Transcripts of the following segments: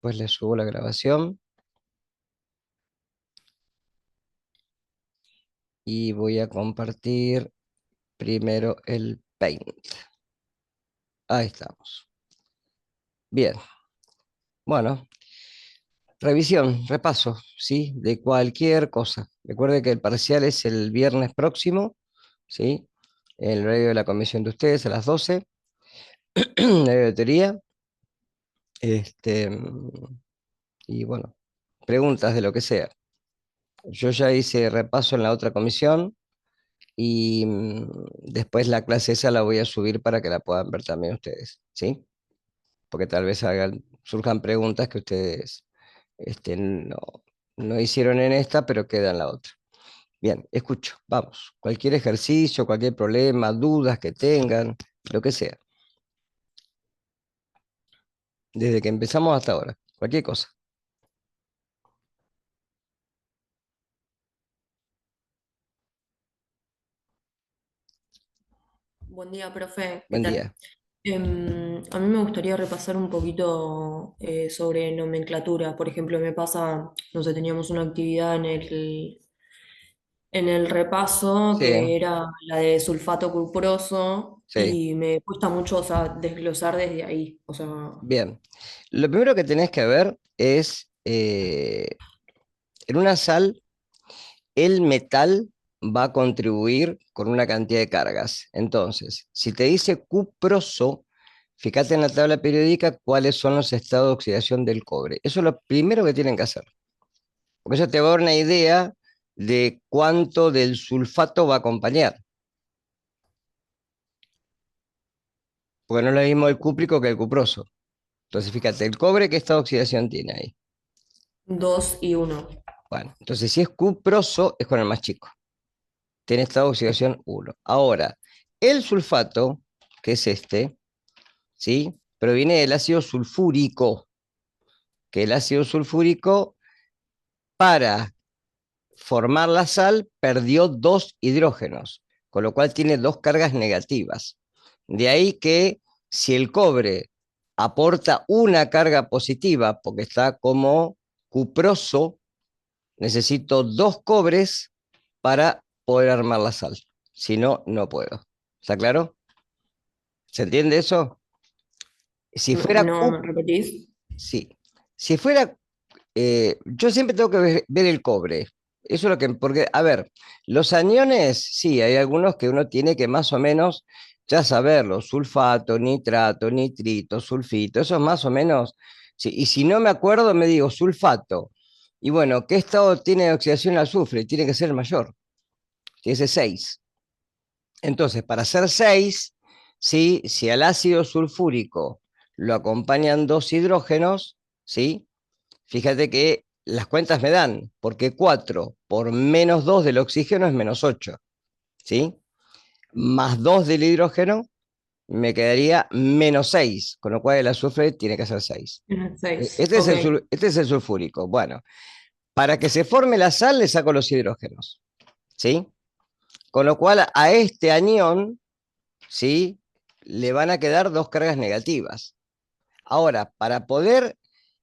después le subo la grabación. Y voy a compartir primero el Paint. Ahí estamos. Bien. Bueno, revisión, repaso, ¿sí? De cualquier cosa. Recuerde que el parcial es el viernes próximo, ¿sí? El horario de la comisión de ustedes a las 12, horario de teoría. Este, y bueno, preguntas de lo que sea. Yo ya hice repaso en la otra comisión y después la clase esa la voy a subir para que la puedan ver también ustedes, ¿sí? Porque tal vez surjan preguntas que ustedes no, no hicieron en esta, pero queda en la otra. Bien, escucho, vamos. Cualquier ejercicio, cualquier problema, dudas que tengan, lo que sea. Desde que empezamos hasta ahora, cualquier cosa. Buen día, profe. ¿Qué Buen tal? día. A mí me gustaría repasar un poquito sobre nomenclatura. Por ejemplo, me pasa, no sé, teníamos una actividad en el repaso que Sí, era la de sulfato cuproso sí, y me cuesta mucho, o sea, desglosar desde ahí. O sea, bien. Lo primero que tenés que ver es, en una sal, el metal va a contribuir con una cantidad de cargas. Entonces, si te dice cuproso, fíjate en la tabla periódica cuáles son los estados de oxidación del cobre. Eso es lo primero que tienen que hacer, porque eso te va a dar una idea de cuánto del sulfato va a acompañar. Porque no es lo mismo el cúprico que el cuproso. Entonces, fíjate, el cobre, ¿qué estado de oxidación tiene ahí? 2 y 1. Bueno, entonces si es cuproso, es con el más chico. Tiene estado de oxidación 1. Ahora, el sulfato, que es este, ¿sí? Proviene del ácido sulfúrico, que el ácido sulfúrico, para formar la sal, perdió dos hidrógenos, con lo cual tiene dos cargas negativas. De ahí que si el cobre aporta una carga positiva, porque está como cuproso, necesito dos cobres para poder armar la sal. Si no, no puedo. ¿Está claro? ¿Se entiende eso? Si No, fuera no, ¿me repetís? sí. Si fuera, yo siempre tengo que ver el cobre. Eso es lo que, porque, a ver, los aniones, sí, hay algunos que uno tiene que más o menos ya saberlo, sulfato, nitrato, nitrito, sulfito, eso es más o menos, sí, y si no me acuerdo, me digo sulfato. Y bueno, ¿qué estado tiene de oxidación al azufre? Tiene que ser el mayor, tiene que ser 6. Entonces, para ser 6, ¿sí? Si al ácido sulfúrico lo acompañan dos hidrógenos, ¿sí? Fíjate que las cuentas me dan, porque 4 por menos 2 del oxígeno es menos 8, ¿sí? Más 2 del hidrógeno me quedaría menos 6, con lo cual el azufre tiene que ser 6. 6. Este es Ok. este es el sulfúrico. Bueno, para que se forme la sal le saco los hidrógenos, ¿sí? Con lo cual a este anión, ¿sí? Le van a quedar dos cargas negativas. Ahora, para poder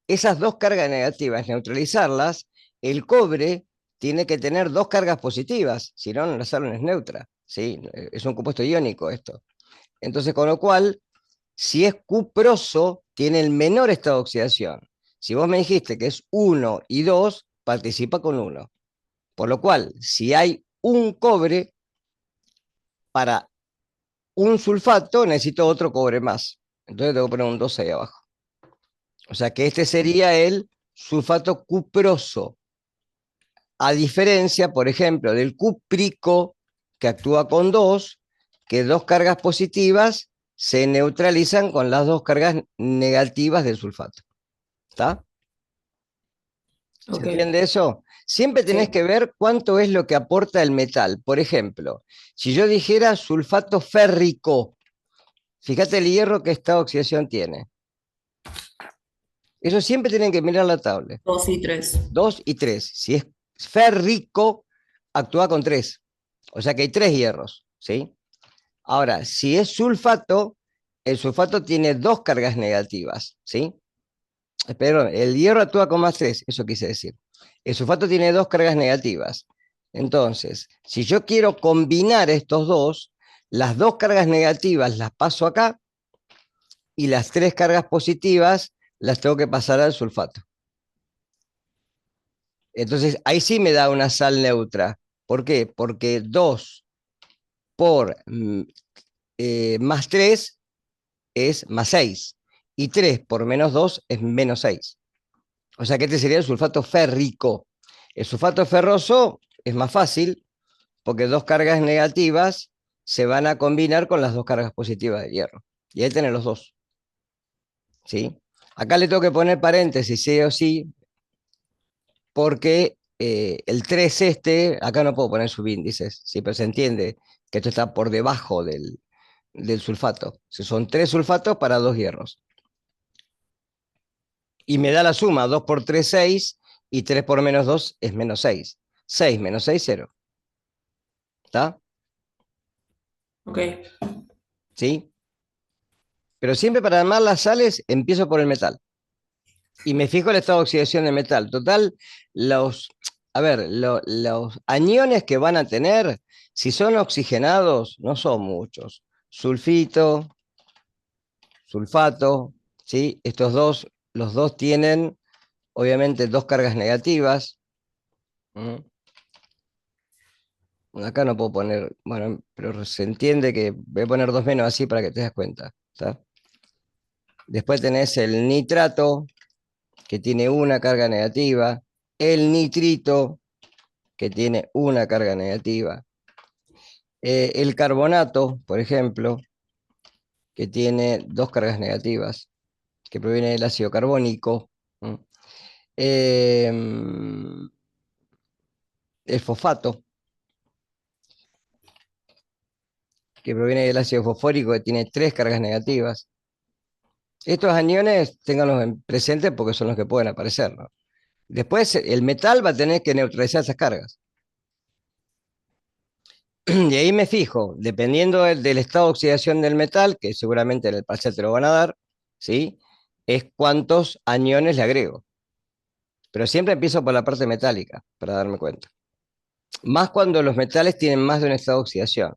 esas dos cargas negativas neutralizarlas, el cobre tiene que tener dos cargas positivas, si no, la sal no es neutra, ¿sí? Es un compuesto iónico esto. Entonces, con lo cual, si es cuproso, tiene el menor estado de oxidación. Si vos me dijiste que es 1 y 2, participa con 1. Por lo cual, si hay un cobre, para un sulfato necesito otro cobre más. Entonces tengo que poner un 2 ahí abajo. O sea que este sería el sulfato cuproso. A diferencia, por ejemplo, del cúprico, que actúa con 2, que dos cargas positivas se neutralizan con las dos cargas negativas del sulfato. ¿Está? ¿Se Ok. entiende eso? Siempre tenés Sí. que ver cuánto es lo que aporta el metal. Por ejemplo, si yo dijera sulfato férrico, fíjate el hierro que esta oxidación tiene. Eso siempre tienen que mirar la tabla. 2 y 3. 2 y 3. Si es férrico, actúa con 3. O sea que hay 3 hierros, ¿sí? Ahora, si es sulfato, el sulfato tiene dos cargas negativas, ¿sí? Perdón, el hierro actúa con más 3, eso quise decir. El sulfato tiene dos cargas negativas. Entonces, si yo quiero combinar estos dos, las dos cargas negativas las paso acá y las tres cargas positivas las tengo que pasar al sulfato. Entonces, ahí sí me da una sal neutra. ¿Por qué? Porque 2 por más 3 es más 6 y 3 por menos 2 es menos 6. O sea que este sería el sulfato férrico. El sulfato ferroso es más fácil porque dos cargas negativas se van a combinar con las dos cargas positivas de hierro. Y ahí tienen los dos. ¿Sí? Acá le tengo que poner paréntesis, sí o sí, porque el 3 este, acá no puedo poner subíndices, ¿sí? Pero se entiende que esto está por debajo del sulfato. Si son 3 sulfatos para 2 hierros. Y me da la suma, 2 por 3 6 y 3 por menos 2 es menos 6. 6 menos 6, 0. ¿Está? Ok. ¿Sí? Pero siempre para armar las sales empiezo por el metal. Y me fijo el estado de oxidación del metal. Total, a ver, los aniones que van a tener, si son oxigenados, no son muchos. Sulfito, sulfato, ¿sí? Estos dos, los dos tienen, obviamente, dos cargas negativas. ¿Mm? Acá no puedo poner, bueno, pero se entiende que voy a poner dos menos así para que te des cuenta. ¿Está? Después tenés el nitrato, que tiene una carga negativa, el nitrito, que tiene una carga negativa, el carbonato, por ejemplo, que tiene dos cargas negativas, que proviene del ácido carbónico, ¿m? Eh, el fosfato, que proviene del ácido fosfórico, que tiene tres cargas negativas. Estos aniones, ténganlos en presente porque son los que pueden aparecer, ¿no? Después, el metal va a tener que neutralizar esas cargas. Y ahí me fijo, dependiendo del estado de oxidación del metal, que seguramente en el parcial te lo van a dar, ¿sí? Es cuántos aniones le agrego. Pero siempre empiezo por la parte metálica, para darme cuenta. Más cuando los metales tienen más de un estado de oxidación.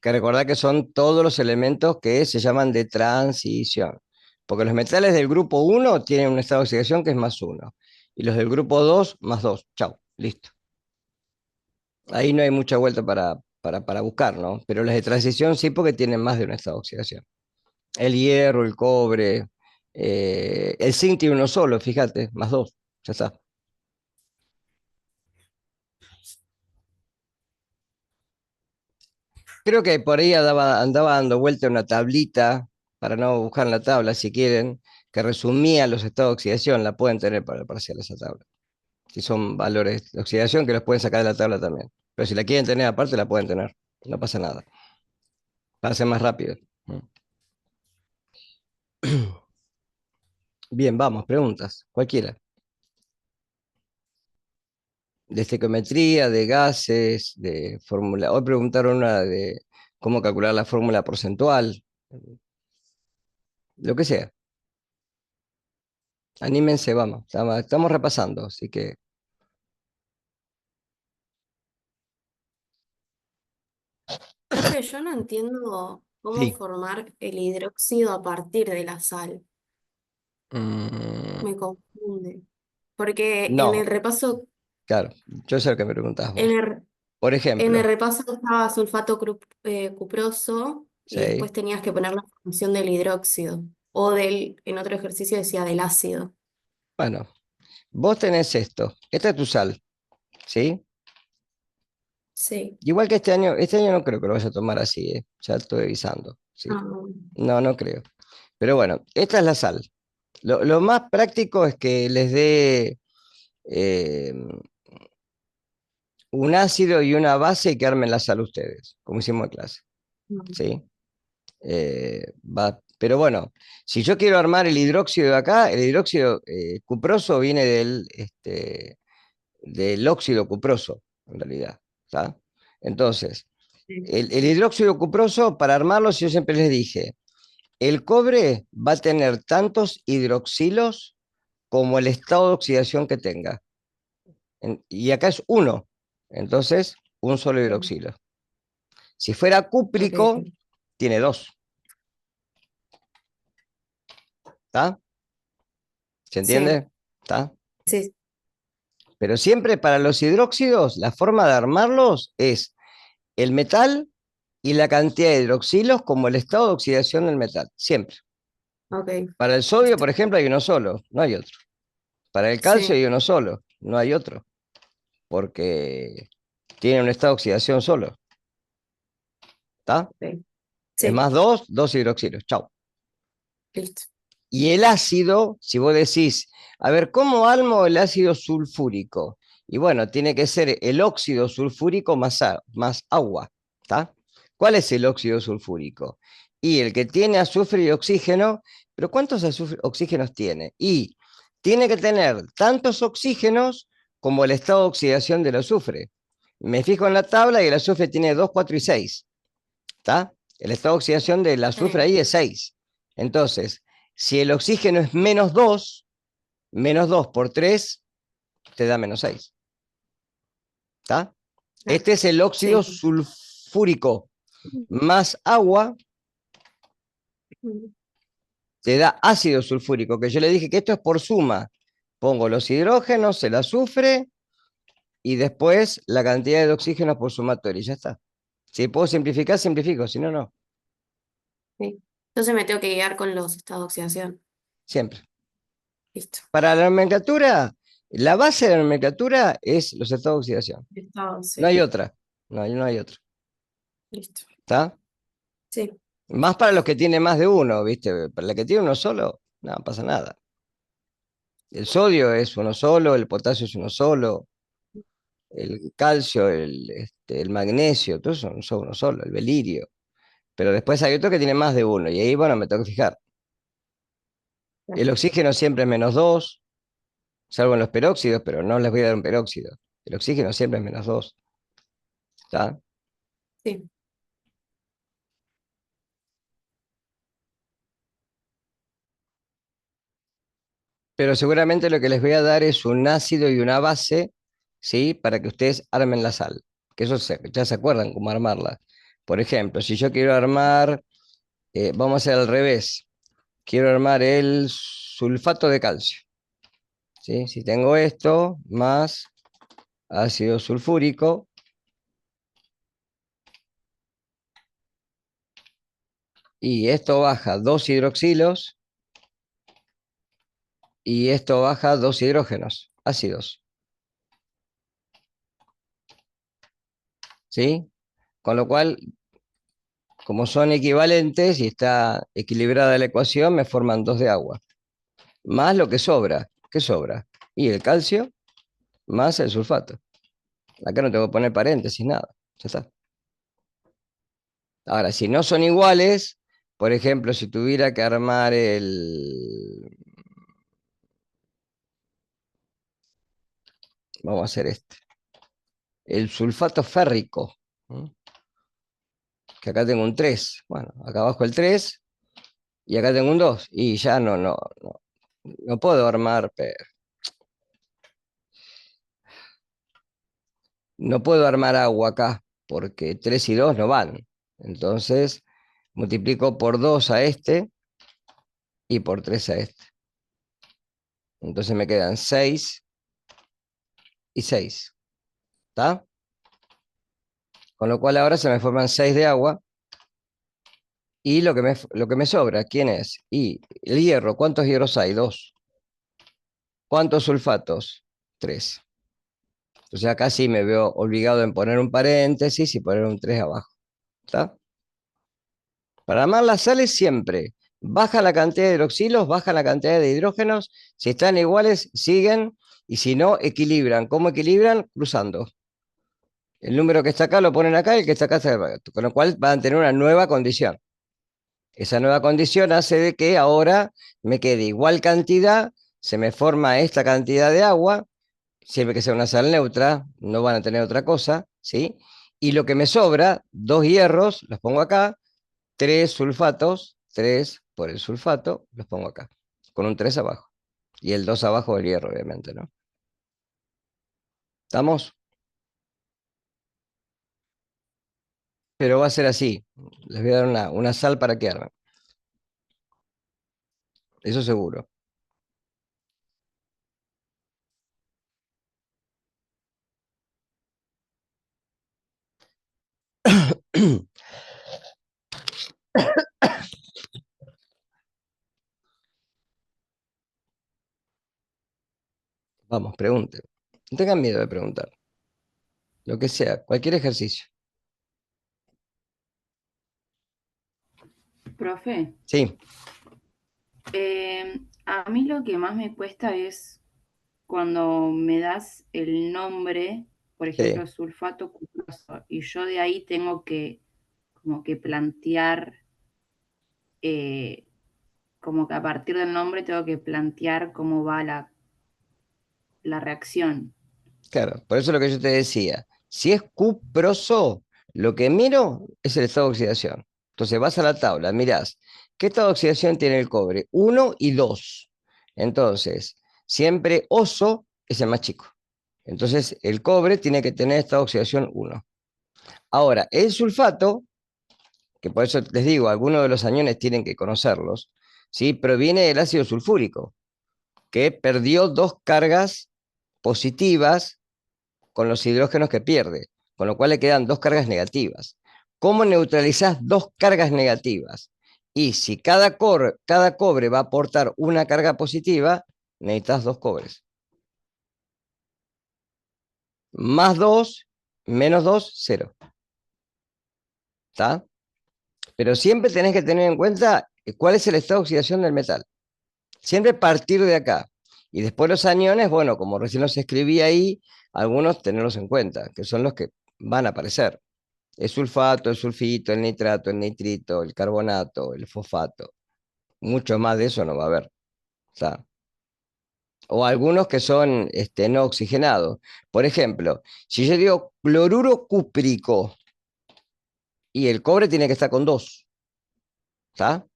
Que recordar que son todos los elementos que se llaman de transición. Porque los metales del grupo uno tienen un estado de oxidación que es más uno. Y los del grupo 2 más 2. Chau, listo. Ahí no hay mucha vuelta para buscar, ¿no? Pero las de transición sí porque tienen más de un estado de oxidación. El hierro, el cobre, el zinc tiene uno solo, fíjate, más 2. Ya está. Creo que por ahí andaba dando vuelta una tablita, para no buscar en la tabla si quieren, que resumía los estados de oxidación, la pueden tener para el parcial esa tabla. Si son valores de oxidación que los pueden sacar de la tabla también. Pero si la quieren tener aparte, la pueden tener. No pasa nada. Va a ser más rápido. Bien, vamos, preguntas, cualquiera. De estequiometría, de gases, de fórmula. Hoy preguntaron una de cómo calcular la fórmula porcentual, lo que sea. Anímense, vamos. Estamos repasando, así que Profe, yo no entiendo cómo sí. formar el hidróxido a partir de la sal. Mm, Me confunde. Porque en el no, repaso, claro, yo sé lo que me preguntás en vos. el, Por en el ejemplo, repaso estaba sulfato cuproso y sí. después tenías que poner la función del hidróxido. O en otro ejercicio decía del ácido. Bueno, vos tenés esto. Esta es tu sal, ¿sí? Sí. Igual que este año no creo que lo vaya a tomar así, ¿eh? Ya estoy avisando, ¿sí? Ah, No, no creo. Pero bueno, esta es la sal. Lo más práctico es que les dé eh, un ácido y una base y que armen la sal ustedes, como hicimos en clase, no. ¿sí? Pero bueno, si yo quiero armar el hidróxido de acá, el hidróxido cuproso viene del óxido cuproso, en realidad, ¿está? Entonces, Sí. el hidróxido cuproso, para armarlo, yo siempre les dije, el cobre va a tener tantos hidroxilos como el estado de oxidación que tenga. Y acá es 1, entonces un solo hidroxilo. Si fuera cúprico, Ok. tiene 2. ¿Está? ¿Se Sí, entiende? ¿Está? sí. Pero siempre para los hidróxidos, la forma de armarlos es el metal y la cantidad de hidroxilos como el estado de oxidación del metal. Siempre. Ok. Para el sodio, Listo. por ejemplo, hay uno solo, no hay otro. Para el calcio Sí. hay uno solo, no hay otro, porque tiene un estado de oxidación solo. ¿Está? Ok. Es Sí. más 2, 2 hidroxilos. Chau. Listo. Y el ácido, si vos decís, a ver, ¿cómo armo el ácido sulfúrico? Y bueno, tiene que ser el óxido sulfúrico más agua. ¿Está? ¿Cuál es el óxido sulfúrico? Y el que tiene azufre y oxígeno, pero ¿cuántos oxígenos tiene? Y tiene que tener tantos oxígenos como el estado de oxidación del azufre. Me fijo en la tabla y el azufre tiene 2, 4 y 6. ¿Está? El estado de oxidación del azufre Sí. ahí es 6. Entonces, si el oxígeno es menos 2 por 3 te da menos 6. ¿Está? Ah, Este es el óxido sí. sulfúrico más agua, te da ácido sulfúrico, que yo le dije que esto es por suma. Pongo los hidrógenos, el azufre y después la cantidad de oxígeno por sumatorio y ya está. Si puedo simplificar, simplifico, si no, no. Sí. Entonces me tengo que guiar con los estados de oxidación. Siempre. Listo. Para la nomenclatura, la base de la nomenclatura es los estados de oxidación. Estados, No sí. hay otra. No hay otra. Listo. ¿Está? Sí. Más para los que tienen más de uno, ¿viste? Para la que tiene uno solo, no pasa nada. El sodio es uno solo, el potasio es uno solo, el calcio, el magnesio, todos son uno solo, el belirio. Pero después hay otro que tiene más de uno, y ahí, bueno, me tengo que fijar. El oxígeno siempre es menos 2, salvo en los peróxidos, pero no les voy a dar un peróxido. El oxígeno siempre es menos 2. ¿Está? Sí. Pero seguramente lo que les voy a dar es un ácido y una base, ¿sí? Para que ustedes armen la sal. Que eso ya se acuerdan cómo armarla. Por ejemplo, si yo quiero armar, vamos a hacer al revés. Quiero armar el sulfato de calcio. ¿Sí? Si tengo esto más ácido sulfúrico, y esto baja 2 hidroxilos, y esto baja 2 hidrógenos ácidos. ¿Sí? Con lo cual, como son equivalentes y está equilibrada la ecuación, me forman 2 de agua. Más lo que sobra. ¿Qué sobra? Y el calcio más el sulfato. Acá no tengo que poner paréntesis, nada. Ya está. Ahora, si no son iguales, por ejemplo, si tuviera que armar vamos a hacer el sulfato férrico, ¿no? Que acá tengo un 3. Bueno, acá abajo el 3 y acá tengo un 2. Y ya no puedo armar, no puedo armar agua acá, porque 3 y 2 no van. Entonces, multiplico por 2 a este y por 3 a este. Entonces me quedan 6 y 6. ¿Está? Con lo cual ahora se me forman 6 de agua. Y lo que me sobra, ¿quién es? Y el hierro, ¿cuántos hierros hay? 2. ¿Cuántos sulfatos? 3. Entonces acá sí me veo obligado en poner un paréntesis y poner un 3 abajo. ¿Está? Para armar las sales siempre baja la cantidad de hidroxilos, baja la cantidad de hidrógenos. Si están iguales, siguen. Y si no, equilibran. ¿Cómo equilibran? Cruzando. El número que está acá lo ponen acá y el que está acá está acá. Con lo cual van a tener una nueva condición. Esa nueva condición hace de que ahora me quede igual cantidad, se me forma esta cantidad de agua, siempre que sea una sal neutra, no van a tener otra cosa, ¿sí? Y lo que me sobra, 2 hierros, los pongo acá, 3 sulfatos, 3 por el sulfato, los pongo acá, con un 3 abajo. Y el 2 abajo del hierro, obviamente, ¿no? ¿Estamos? Pero va a ser así. Les voy a dar una sal para que armen. Eso seguro. Vamos, pregunten. No tengan miedo de preguntar. Lo que sea, cualquier ejercicio. Profe, Sí, a mí lo que más me cuesta es cuando me das el nombre, por sí. ejemplo, sulfato cuproso, y yo de ahí tengo que como que plantear, eh, como que a partir del nombre tengo que plantear cómo va la reacción. Claro, por eso lo que yo te decía, si es cuproso, lo que miro es el estado de oxidación. Entonces vas a la tabla, mirás, ¿qué estado de oxidación tiene el cobre? 1 y 2. Entonces, siempre oso es el más chico. Entonces, el cobre tiene que tener estado de oxidación 1. Ahora, el sulfato, que por eso les digo, algunos de los aniones tienen que conocerlos, ¿sí? Proviene del ácido sulfúrico, que perdió dos cargas positivas con los hidrógenos que pierde, con lo cual le quedan dos cargas negativas. ¿Cómo neutralizás dos cargas negativas? Y si cada cobre va a aportar una carga positiva, necesitas dos cobres. Más dos, menos dos, cero. ¿Está? Pero siempre tenés que tener en cuenta cuál es el estado de oxidación del metal. Siempre partir de acá. Y después los aniones, bueno, como recién los escribí ahí, algunos tenerlos en cuenta, que son los que van a aparecer. El sulfato, el sulfito, el nitrato, el nitrito, el carbonato, el fosfato. Mucho más de eso no va a haber. ¿Está? O algunos que son no oxigenados. Por ejemplo, si yo digo cloruro cúprico y el cobre tiene que estar con 2, ¿está?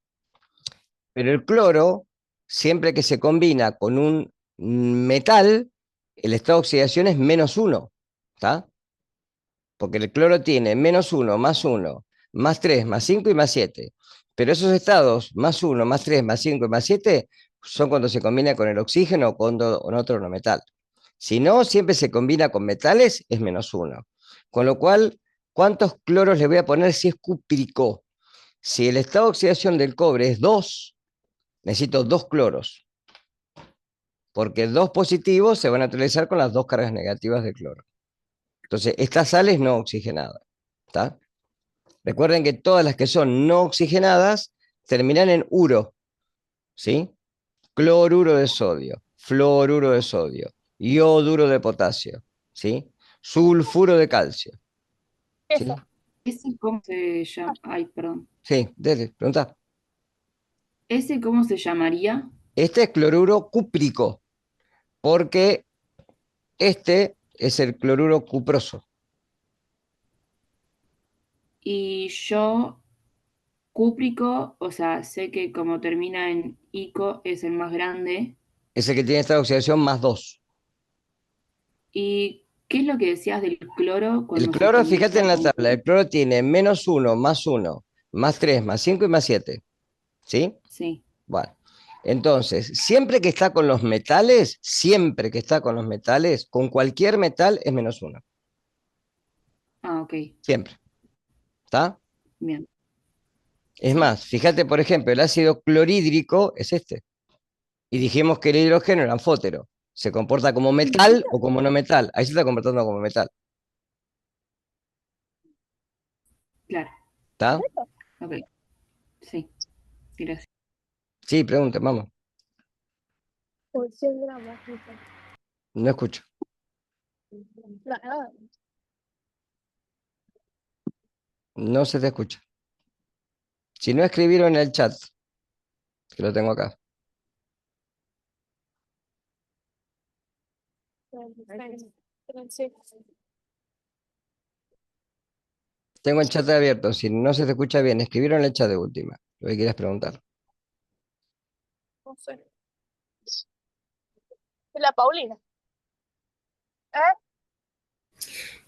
Pero el cloro, siempre que se combina con un metal, el estado de oxidación es -1, ¿está? Porque el cloro tiene -1, +1, +3, +5 y +7. Pero esos estados, +1, +3, +5 y +7, son cuando se combina con el oxígeno o con otro no metal. Si no, siempre se combina con metales, es -1. Con lo cual, ¿cuántos cloros le voy a poner si es cúprico? Si el estado de oxidación del cobre es 2, necesito 2 cloros, porque 2 positivos se van a neutralizar con las 2 cargas negativas del cloro. Entonces, esta sal es no oxigenada. ¿Está? Recuerden que todas las que son no oxigenadas terminan en uro, ¿sí? Cloruro de sodio, fluoruro de sodio, ioduro de potasio, ¿sí? Sulfuro de calcio, ¿sí? ¿Ese cómo se llama? Ay, perdón. Sí, pregunta. ¿Ese cómo se llamaría? Este es cloruro cúprico, porque este es el cloruro cuproso. Y yo, cúprico, o sea, sé que como termina en ico es el más grande. Es el que tiene esta oxidación +2. ¿Y qué es lo que decías del cloro El cuando se cloro, fíjate combina en la con... tabla, el cloro tiene -1, +1, +3, +5 y +7, ¿sí? Sí, Bueno, entonces, siempre que está con los metales, con cualquier metal es -1. ah, ok, Siempre. ¿Está? bien, Es sí. más, fíjate, por ejemplo, el ácido clorhídrico es este. Y dijimos que el hidrógeno era anfótero. ¿Se comporta como metal o como no metal? Ahí se está comportando como metal. Claro, ¿Está? ok, sí, gracias. Sí, pregunten, vamos. No escucho. No se te escucha. Si no escribieron en el chat, que lo tengo acá. Tengo el chat abierto. Si no se te escucha bien, escribieron en el chat de última. Lo que quieras preguntar. La Paulina. ¿Eh?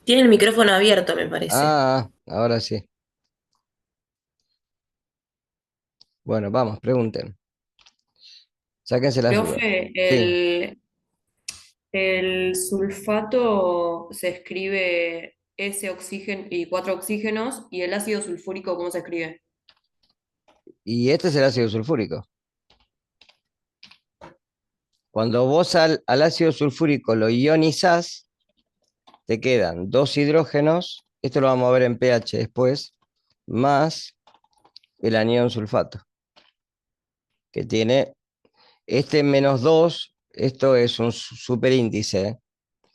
Tiene el micrófono abierto, me parece. Ah, ahora sí. Bueno, vamos, pregunten. Sáquense las dudas. Profe, Sí. el sulfato se escribe S oxígeno y 4 oxígenos, y el ácido sulfúrico, ¿cómo se escribe? Y este es el ácido sulfúrico. Cuando vos al ácido sulfúrico lo ionizás, te quedan 2 hidrógenos, esto lo vamos a ver en pH después, más el anión sulfato, que tiene este -2, esto es un superíndice,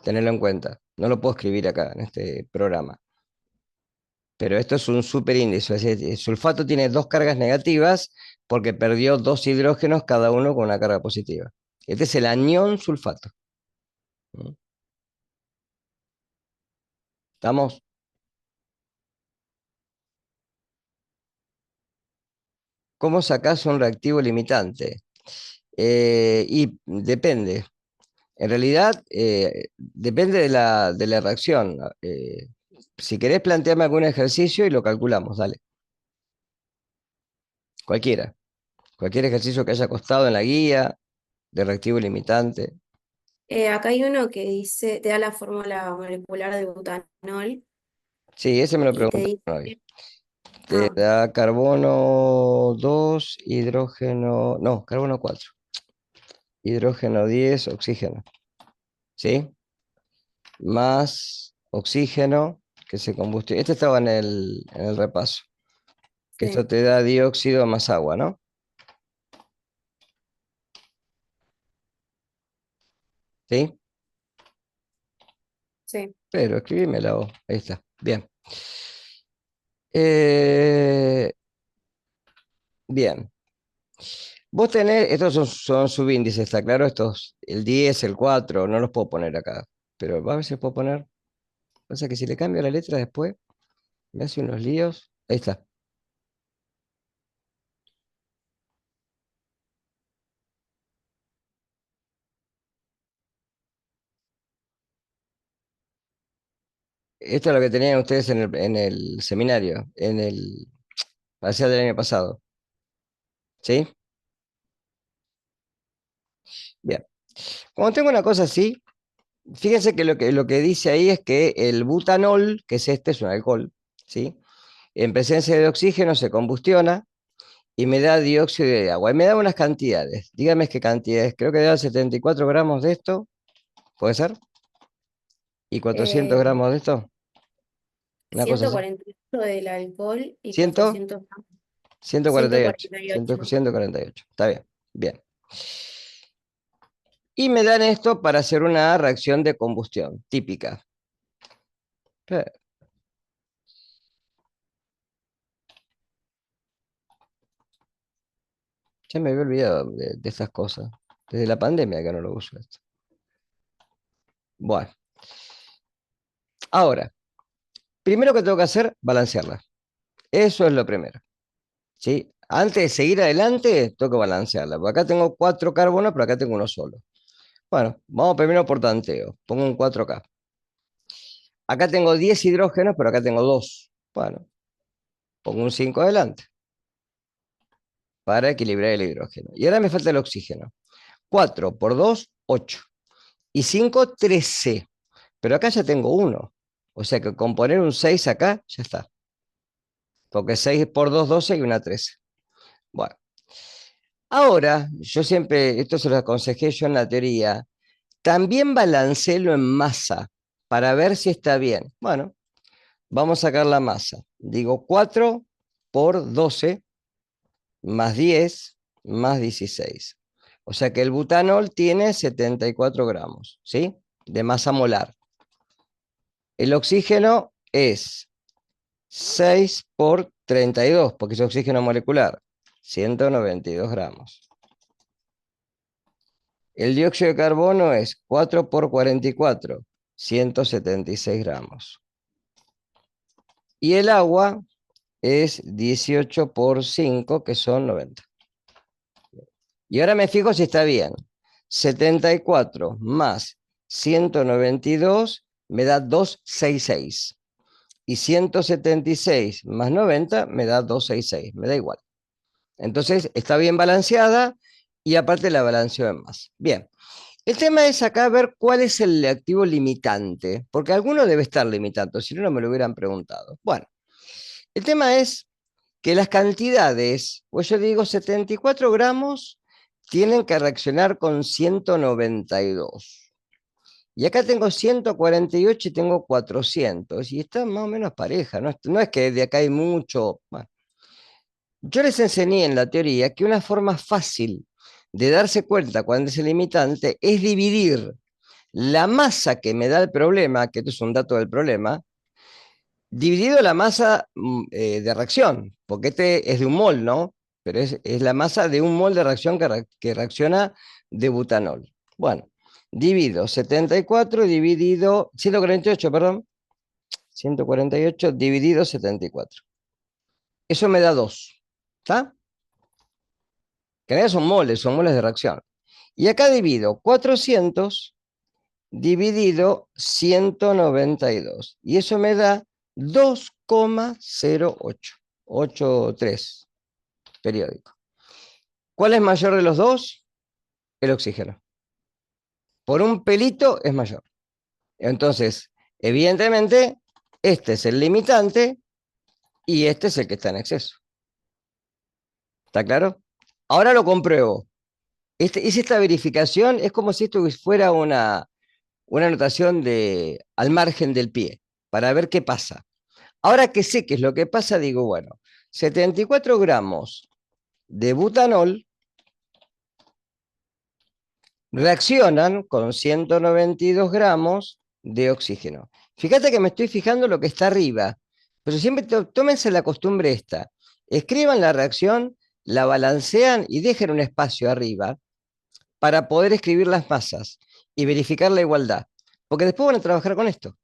tenerlo en cuenta. No lo puedo escribir acá en este programa. Pero esto es un superíndice, es decir, el sulfato tiene 2 cargas negativas porque perdió 2 hidrógenos cada uno con una carga positiva. Este es el anión sulfato. ¿Mm? ¿Estamos? ¿Cómo sacás un reactivo limitante? Y depende. En realidad, depende de la reacción. Si querés plantearme algún ejercicio y lo calculamos, dale. Cualquiera. Cualquier ejercicio que haya costado en la guía de reactivo limitante. Acá hay uno que dice, te da la fórmula molecular de butanol Sí, ese me lo y te preguntaron dice, hoy. Te ah, da carbono 2, hidrógeno, no, carbono 4, hidrógeno 10, oxígeno, ¿sí? Más oxígeno que se combustible. Este estaba en el repaso, que esto sí, te da dióxido más agua, ¿no? ¿Sí? sí, Pero escribímela vos, ahí está, bien. Eh, bien, vos tenés, estos son subíndices, ¿está claro? Estos, el 10, el 4, no los puedo poner acá, pero a ver si puedo poner. Pasa que si le cambio la letra después, me hace unos líos. Ahí está. Esto es lo que tenían ustedes en el seminario, en el parcial del año pasado. ¿Sí? Bien. Cuando tengo una cosa así, fíjense que lo que dice ahí es que el butanol, que es este, es un alcohol, ¿sí? En presencia de oxígeno se combustiona y me da dióxido de agua. Y me da unas cantidades. Dígame qué cantidades. Creo que da 74 gramos de esto, ¿puede ser? Y 400 eh, gramos de esto, una cosa así. 148 del alcohol y 100, 400 148. 148. 148. Está bien. Bien. Y me dan esto para hacer una reacción de combustión típica. Eh, Ya me había olvidado de estas cosas. Desde la pandemia que no lo uso esto. Bueno, ahora, primero que tengo que hacer, balancearla. Eso es lo primero. ¿Sí? Antes de seguir adelante, tengo que balancearla. Porque acá tengo 4 carbonos, pero acá tengo uno solo. Bueno, vamos primero por tanteo. Pongo un 4 acá. Acá tengo 10 hidrógenos, pero acá tengo 2. Bueno, pongo un 5 adelante para equilibrar el hidrógeno. Y ahora me falta el oxígeno. 4 por 2, 8. Y 5, 13. Pero acá ya tengo 1. O sea que con poner un 6 acá, ya está. Porque 6 por 2, 12 y una 13. Bueno, ahora, yo siempre, esto se lo aconsejé yo en la teoría, también balancelo en masa para ver si está bien. Bueno, vamos a sacar la masa. Digo 4 por 12 más 10 más 16. O sea que el butanol tiene 74 gramos, ¿sí? De masa molar. El oxígeno es 6 por 32, porque es oxígeno molecular, 192 gramos. El dióxido de carbono es 4 por 44, 176 gramos. Y el agua es 18 por 5, que son 90. Y ahora me fijo si está bien. 74 más 192 me da 266. Y 176 más 90 me da 266. Me da igual. Entonces está bien balanceada y aparte la balanceo en más. Bien. El tema es acá ver cuál es el activo limitante, porque alguno debe estar limitando, si no, no me lo hubieran preguntado. Bueno, el tema es que las cantidades, pues yo digo 74 gramos, tienen que reaccionar con 192. Y acá tengo 148 y tengo 400, y está más o menos pareja, no es que de acá hay mucho. Bueno, yo les enseñé en la teoría que una forma fácil de darse cuenta cuando es el limitante es dividir la masa que me da el problema, que esto es un dato del problema, dividido la masa de reacción, porque este es de un mol, ¿no? Pero es la masa de un mol de reacción que reacciona de butanol. Bueno, divido 74 dividido, 148, perdón, 148 dividido 74. Eso me da 2, ¿está? Que en realidad son moles de reacción. Y acá divido 400 dividido 192. Y eso me da 2,0883 periódico. ¿Cuál es mayor de los dos? El oxígeno. Por un pelito es mayor. Entonces, evidentemente, este es el limitante y este es el que está en exceso. ¿Está claro? Ahora lo compruebo. Hice esta verificación, es como si esto fuera una anotación al margen del pie, para ver qué pasa. Ahora que sé qué es lo que pasa, digo, bueno, 74 gramos de butanol reaccionan con 192 gramos de oxígeno. Fíjate que me estoy fijando lo que está arriba, pero siempre tómense la costumbre esta. Escriban la reacción, la balancean y dejen un espacio arriba para poder escribir las masas y verificar la igualdad. Porque después van a trabajar con esto. O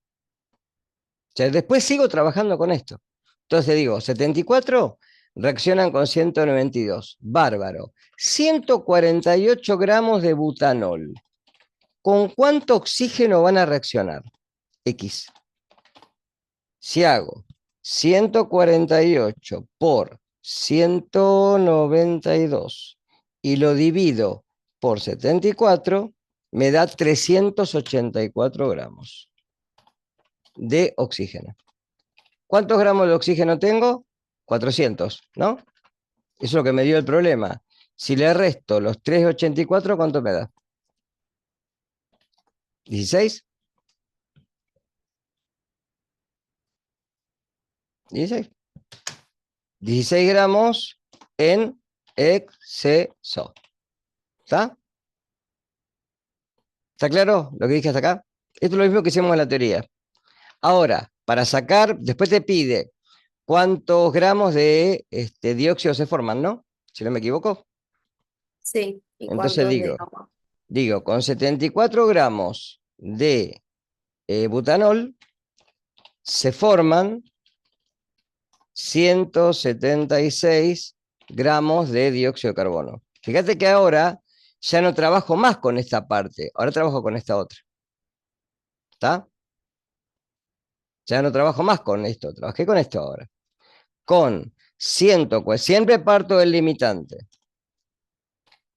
sea, después sigo trabajando con esto. Entonces digo, 74 reaccionan con 192. Bárbaro. 148 gramos de butanol. ¿Con cuánto oxígeno van a reaccionar? X. Si hago 148 por 192 y lo divido por 74, me da 384 gramos de oxígeno. ¿Cuántos gramos de oxígeno tengo? 400, ¿no? Eso es lo que me dio el problema. Si le resto los 384, ¿cuánto me da? ¿16? ¿16? 16 gramos en exceso. ¿Está? ¿Está claro lo que dije hasta acá? Esto es lo mismo que hicimos en la teoría. Ahora, para sacar, después te pide cuántos gramos de dióxido se forman, ¿no? Si no me equivoco. Sí, ¿y Entonces cuántos de agua? digo, con 74 gramos de butanol se forman 176 gramos de dióxido de carbono. Fíjate que ahora ya no trabajo más con esta parte, ahora trabajo con esta otra. ¿Está? Ya no trabajo más con esto, trabajé con esto ahora. Con 100, pues siempre parto del limitante.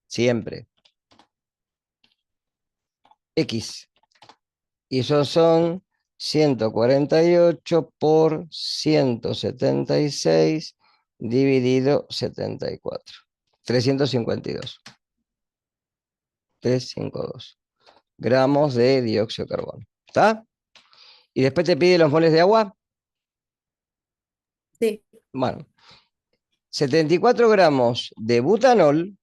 Siempre. X. Y esos son 148 por 176 dividido 74. 352. 352 gramos de dióxido de carbono. ¿Está? Y después te pide los moles de agua. Sí, Bueno, 74 gramos de butanol.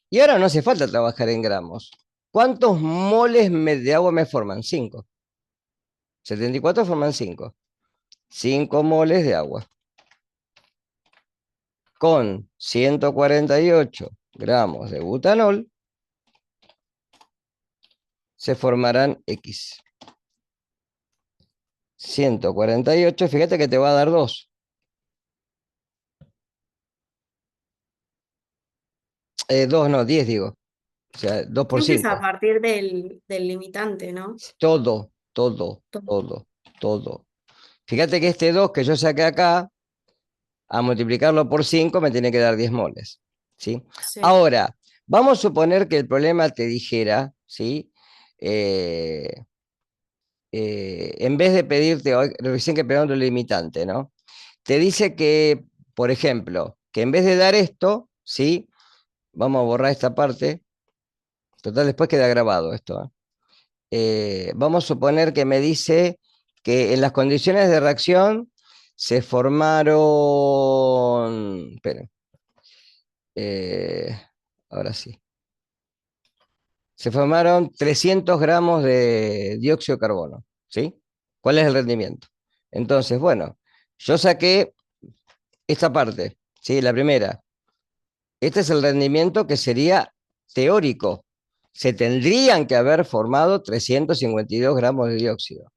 Y ahora no hace falta trabajar en gramos. ¿Cuántos moles de agua me forman? 5. 74 forman 5. 5 moles de agua. Con 148 gramos de butanol se formarán X. 148, fíjate que te va a dar 2. 2 no, 10 digo. O sea, 2 por Siempre es 5. a partir del limitante, ¿no? Todo, todo, Todo. todo, todo. Fíjate que este 2 que yo saqué acá, a multiplicarlo por 5 me tiene que dar 10 moles. ¿Sí? Sí. Ahora, vamos a suponer que el problema te dijera, ¿sí? Eh, en vez de pedirte, recién que pegando el limitante, ¿no? Te dice que, por ejemplo, que en vez de dar esto, ¿sí? Vamos a borrar esta parte. Total, después queda grabado esto. Vamos a suponer que me dice que en las condiciones de reacción se formaron. Esperen. Ahora sí. Se formaron 300 gramos de dióxido de carbono. ¿Sí? ¿Cuál es el rendimiento? Entonces, bueno, yo saqué esta parte, ¿sí? La primera. Este es el rendimiento que sería teórico. Se tendrían que haber formado 352 gramos de dióxido.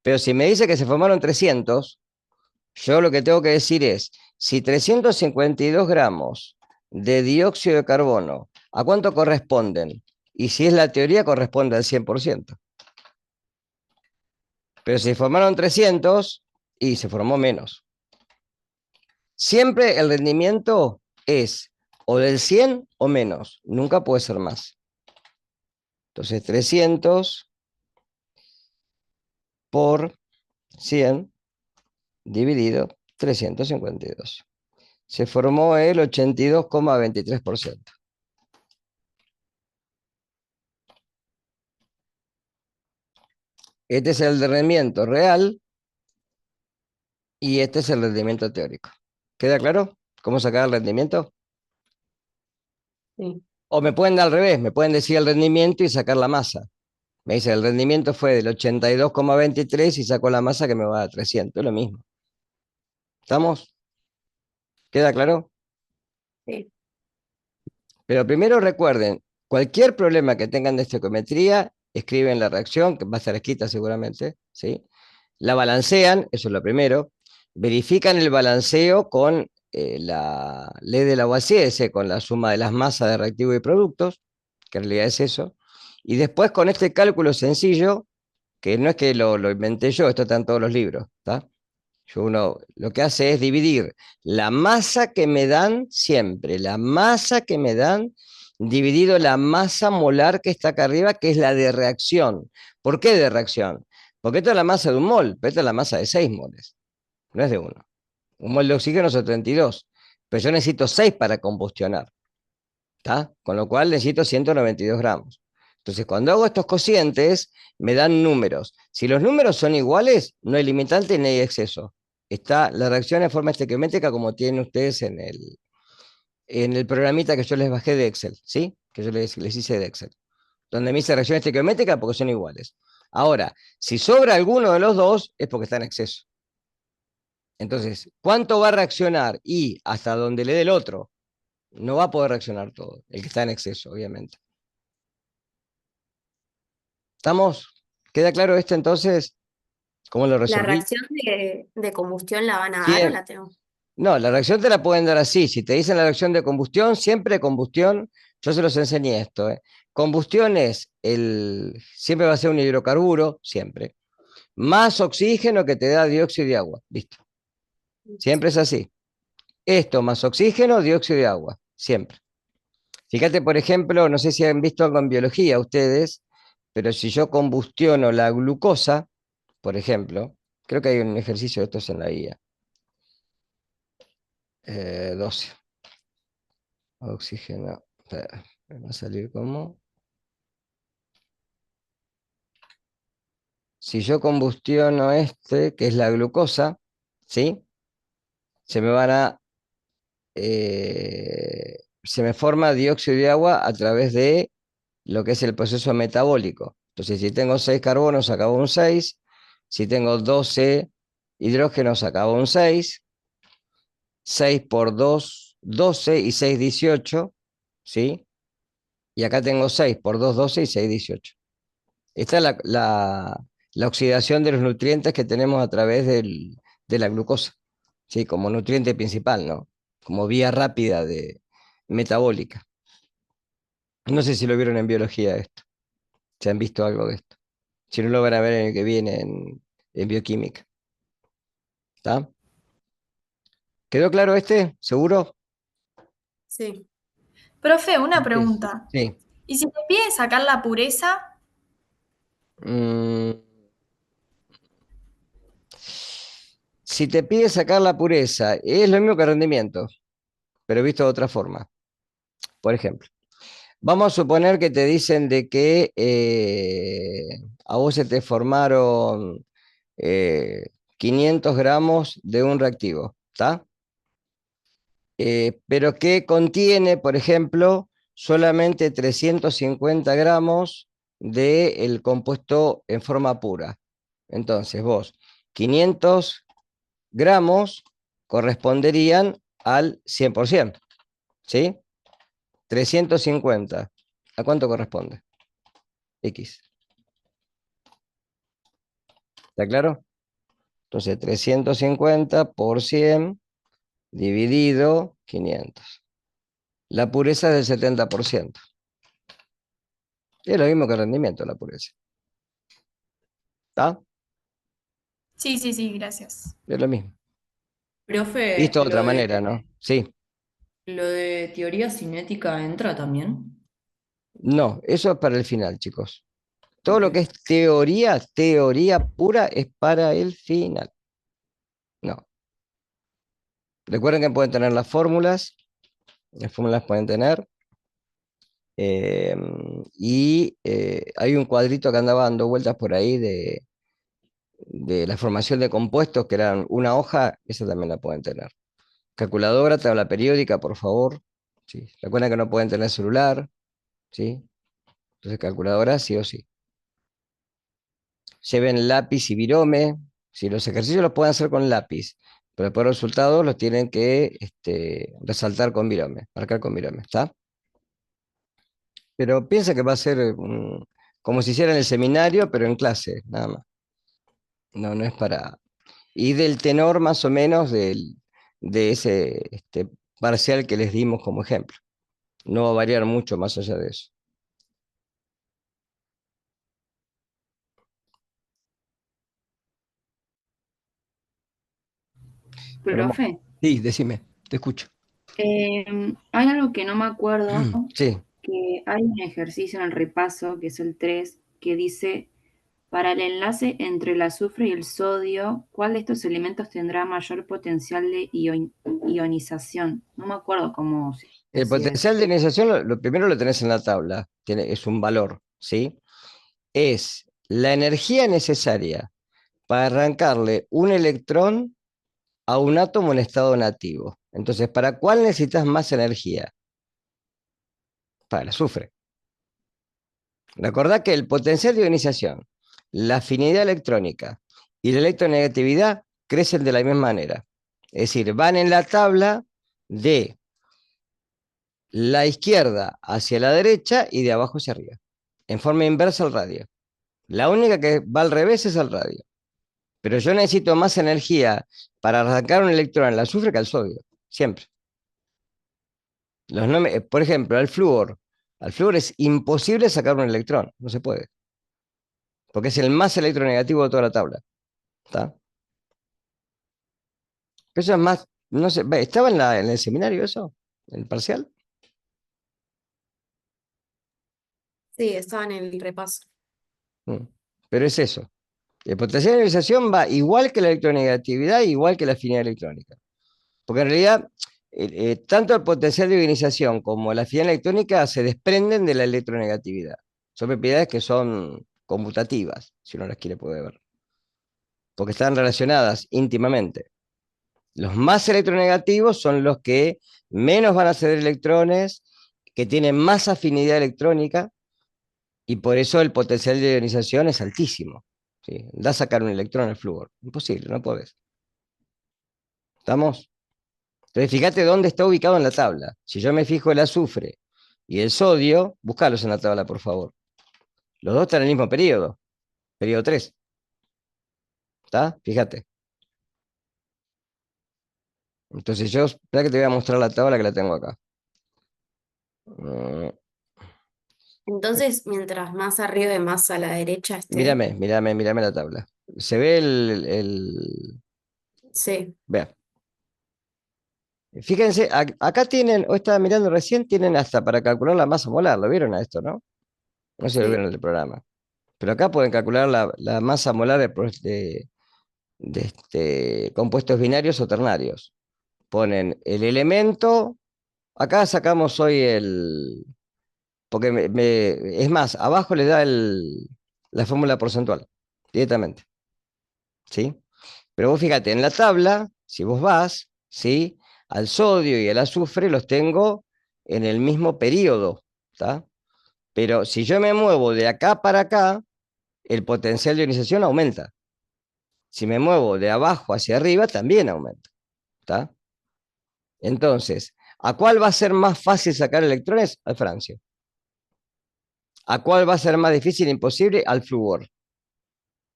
Pero si me dice que se formaron 300, yo lo que tengo que decir es, si 352 gramos de dióxido de carbono, ¿a cuánto corresponden? Y si es la teoría, corresponde al 100%. Pero si formaron 300, y se formó menos. Siempre el rendimiento es o del 100 o menos, nunca puede ser más. Entonces 300 por 100 dividido 352. Se formó el 82,23%. Este es el rendimiento real y este es el rendimiento teórico. ¿Queda claro cómo sacar el rendimiento? Sí. O me pueden dar al revés, me pueden decir el rendimiento y sacar la masa. Me dice el rendimiento fue del 82,23 y saco la masa que me va a dar 300, es lo mismo. ¿Estamos? ¿Queda claro? Sí. Pero primero recuerden, cualquier problema que tengan de estequiometría, escriben la reacción, que va a estar escrita seguramente, ¿sí? La balancean, eso es lo primero. Verifican el balanceo con la ley de Lavoisier, con la suma de las masas de reactivos y productos, que en realidad es eso. Y después con este cálculo sencillo, que no es que lo inventé yo, esto está en todos los libros, ¿está? Uno lo que hace es dividir la masa que me dan siempre, la masa que me dan, dividido la masa molar que está acá arriba, que es la de reacción. ¿Por qué de reacción? Porque esta es la masa de un mol, pero esta es la masa de 6 moles, no es de uno. Un mol de oxígeno son 32, pero yo necesito 6 para combustionar, ¿está? Con lo cual necesito 192 gramos. Entonces, cuando hago estos cocientes, me dan números. Si los números son iguales, no hay limitante ni hay exceso. Está la reacción en forma estequiométrica como tienen ustedes en el programita que yo les bajé de Excel, ¿sí? Que yo les hice de Excel. Donde me dice reacción estequiométrica porque son iguales. Ahora, si sobra alguno de los dos, es porque está en exceso. Entonces, ¿cuánto va a reaccionar? Y hasta donde le dé el otro. No va a poder reaccionar todo, el que está en exceso, obviamente. ¿Estamos? ¿Queda claro esto entonces? ¿Cómo lo ¿La resolví? reacción de combustión la van a dar o Bien. la tenemos? No, la reacción te la pueden dar así. Si te dicen la reacción de combustión, siempre combustión, yo se los enseñé esto. Combustión es siempre va a ser un hidrocarburo, siempre. Más oxígeno que te da dióxido de agua. Listo. Siempre es así. Esto más oxígeno, dióxido de agua. Siempre. Fíjate, por ejemplo, no sé si han visto algo en biología ustedes, pero si yo combustiono la glucosa, por ejemplo, creo que hay un ejercicio de estos en la guía. 12. Oxígeno. Espera, me va a salir como. Si yo combustiono este, que es la glucosa, ¿sí? Se me van a. Se me forma dióxido de agua a través de lo que es el proceso metabólico. Entonces, si tengo 6 carbonos, acabo un 6. Si tengo 12 hidrógenos, acabo un 6. 6 por 2, 12 y 6, 18, ¿sí? Y acá tengo 6 por 2, 12 y 6, 18. Esta es la oxidación de los nutrientes que tenemos a través de la glucosa, ¿sí? Como nutriente principal, ¿no? Como vía rápida metabólica. No sé si lo vieron en biología esto, si han visto algo de esto. Si no lo van a ver en el que viene en bioquímica. ¿Está? ¿Quedó claro este? ¿Seguro? Sí. Profe, una Sí. pregunta. Sí. ¿Y si te pide sacar la pureza? Mm, si te pide sacar la pureza, es lo mismo que rendimiento, pero visto de otra forma. Por ejemplo, vamos a suponer que te dicen de que a vos se te formaron 500 gramos de un reactivo, ¿está? Pero que contiene, por ejemplo, solamente 350 gramos del compuesto en forma pura. Entonces vos, 500 gramos corresponderían al 100%, ¿sí? 350, ¿a cuánto corresponde? X. ¿Está claro? Entonces, 350 por 100 dividido 500. La pureza es del 70%. Es lo mismo que el rendimiento, la pureza. ¿Está? Sí, sí, sí, gracias. Es lo mismo. Profe, Visto de otra manera, ¿no? Sí. lo de teoría cinética entra también. No, eso es para el final, chicos. Todo lo Ok. que es teoría, teoría pura, es para el final. No. Recuerden que pueden tener las fórmulas pueden tener, eh, y hay un cuadrito que andaba dando vueltas por ahí de la formación de compuestos, que eran una hoja, esa también la pueden tener. Calculadora, tabla periódica, por favor. ¿Sí? Recuerden que no pueden tener celular, ¿sí? Entonces calculadora sí o sí. Lleven lápiz y virome. Si los ejercicios los pueden hacer con lápiz, pero después los resultados los tienen que resaltar con virome, marcar con virome, ¿está? Pero piensa que va a ser como si hiciera en el seminario, pero en clase, nada más. No, no es para... Y del tenor más o menos de ese parcial que les dimos como ejemplo. No va a variar mucho más allá de eso. Hermoso. Profe, Sí, decime, te escucho. hay algo que no me acuerdo, Sí, que hay un ejercicio en el repaso, que es el 3 que dice, para el enlace entre el azufre y el sodio, ¿cuál de estos elementos tendrá mayor potencial de ionización? No me acuerdo cómo se el hacía eso. potencial de ionización, lo primero lo tenés en la tabla, es un valor, ¿sí? Es la energía necesaria para arrancarle un electrón a un átomo en estado nativo. Entonces, ¿para cuál necesitas más energía? Para el azufre. Recordá que el potencial de ionización, la afinidad electrónica y la electronegatividad crecen de la misma manera. Es decir, van en la tabla de la izquierda hacia la derecha y de abajo hacia arriba, en forma inversa al radio. La única que va al revés es el radio. Pero yo necesito más energía para arrancar un electrón al azufre que al sodio, siempre. Por ejemplo, al flúor es imposible sacar un electrón, no se puede, porque es el más electronegativo de toda la tabla. ¿Está? Eso es más, no sé, ¿estaba en el seminario eso? ¿En el parcial? Sí, estaba en el repaso. Mm. Pero es eso. El potencial de ionización va igual que la electronegatividad, igual que la afinidad electrónica. Porque en realidad, tanto el potencial de ionización como la afinidad electrónica se desprenden de la electronegatividad. Son propiedades que son conmutativas, si uno las quiere poder ver, porque están relacionadas íntimamente. Los más electronegativos son los que menos van a ceder electrones, que tienen más afinidad electrónica, y por eso el potencial de ionización es altísimo. ¿Sí? Da a sacar un electrón al flúor. Imposible, no podés. ¿Estamos? Entonces, fíjate dónde está ubicado en la tabla. Si yo me fijo el azufre y el sodio, búscalos en la tabla, por favor. Los dos están en el mismo periodo 3. ¿Está? Fíjate. Entonces espera que te voy a mostrar la tabla que la tengo acá. Entonces, mientras más arriba y más a la derecha esté, Mírame la tabla. ¿Se ve sí, Vea. Fíjense, acá tienen, o estaba mirando recién, tienen hasta para calcular la masa molar. ¿Lo vieron a esto, no? No sé si lo sí. vieron en el programa. Pero acá pueden calcular la masa molar de compuestos binarios o ternarios. Ponen el elemento. Acá sacamos hoy porque es más, abajo le da la fórmula porcentual, directamente. ¿Sí? Pero vos fíjate, en la tabla, si vos vas, ¿sí? Al sodio y al azufre los tengo en el mismo periodo, ¿está? Pero si yo me muevo de acá para acá, el potencial de ionización aumenta. Si me muevo de abajo hacia arriba, también aumenta, ¿está? Entonces, ¿a cuál va a ser más fácil sacar electrones? Al francio. ¿A cuál va a ser más difícil e imposible? Al flúor.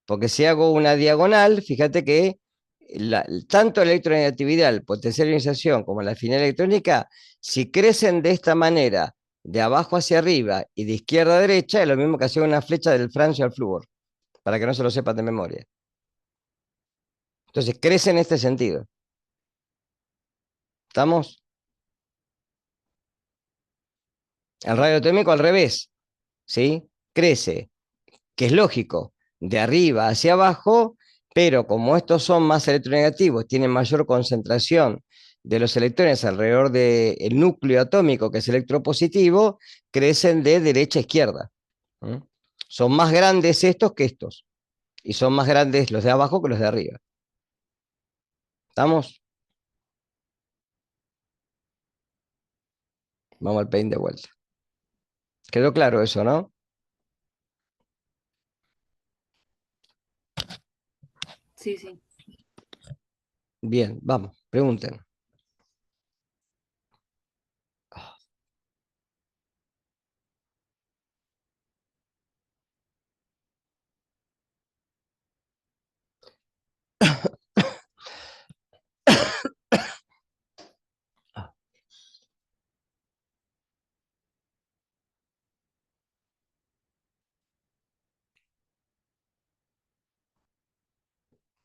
Porque si hago una diagonal, fíjate que tanto la electronegatividad, el potencial de ionización, como la afinidad electrónica, si crecen de esta manera, de abajo hacia arriba y de izquierda a derecha, es lo mismo que hacer una flecha del francio al flúor, para que no se lo sepan de memoria. Entonces, crece en este sentido. ¿Estamos? El radio atómico al revés, ¿sí? Crece, que es lógico, de arriba hacia abajo, pero como estos son más electronegativos, tienen mayor concentración de los electrones alrededor del núcleo atómico, que es electropositivo, crecen de derecha a izquierda. ¿Mm? Son más grandes estos que estos, y son más grandes los de abajo que los de arriba. ¿Estamos? Vamos al paint de vuelta. ¿Quedó claro eso, no? Sí, sí. Bien, vamos, pregunten.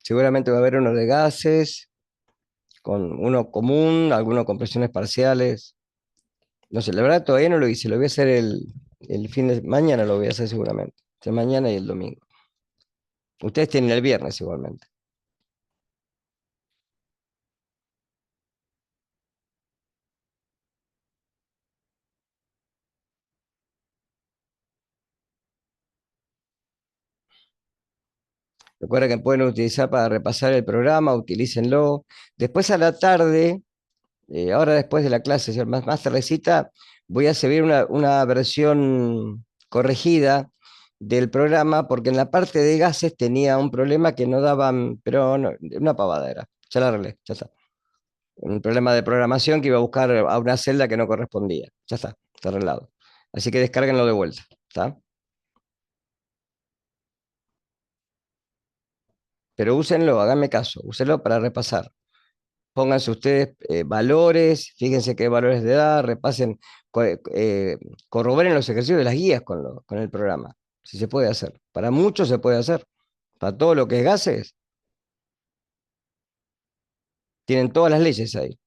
Seguramente va a haber uno de gases, con uno común, algunos con presiones parciales. No sé, la verdad todavía no lo hice, lo voy a hacer el fin de mañana, lo voy a hacer seguramente. Entre mañana y el domingo. Ustedes tienen el viernes igualmente. Recuerden que pueden utilizar para repasar el programa, utilícenlo. Después a la tarde, ahora después de la clase, más tardecita, voy a subir una versión corregida del programa, porque en la parte de gases tenía un problema que no daban, pero no, una pavada era. Ya la arreglé, ya está. Un problema de programación que iba a buscar a una celda que no correspondía. Ya está arreglado. Así que descárguenlo de vuelta, ¿está? Pero úsenlo, háganme caso, úsenlo para repasar. Pónganse ustedes valores, fíjense qué valores de edad, repasen, corroboren los ejercicios de las guías con el programa, si se puede hacer. Para muchos se puede hacer. Para todo lo que es gases, tienen todas las leyes ahí.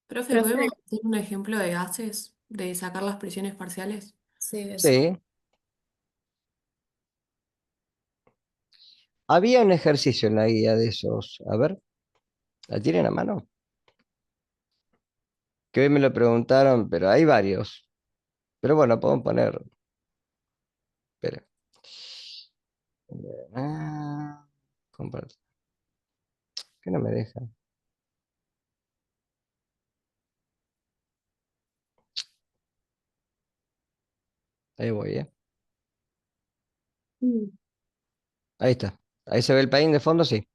Profe, Profe, ¿podemos hacer un ejemplo de gases? De sacar las presiones parciales. sí, eso. Sí, Había un ejercicio en la guía de esos. A ver, ¿la tienen a mano? Que hoy me lo preguntaron, pero hay varios. Pero bueno, podemos poner. Espera. Compartir. ¿Qué no me deja? Ahí voy, ¿eh? Mm, Ahí está. Ahí se ve el país de fondo, sí.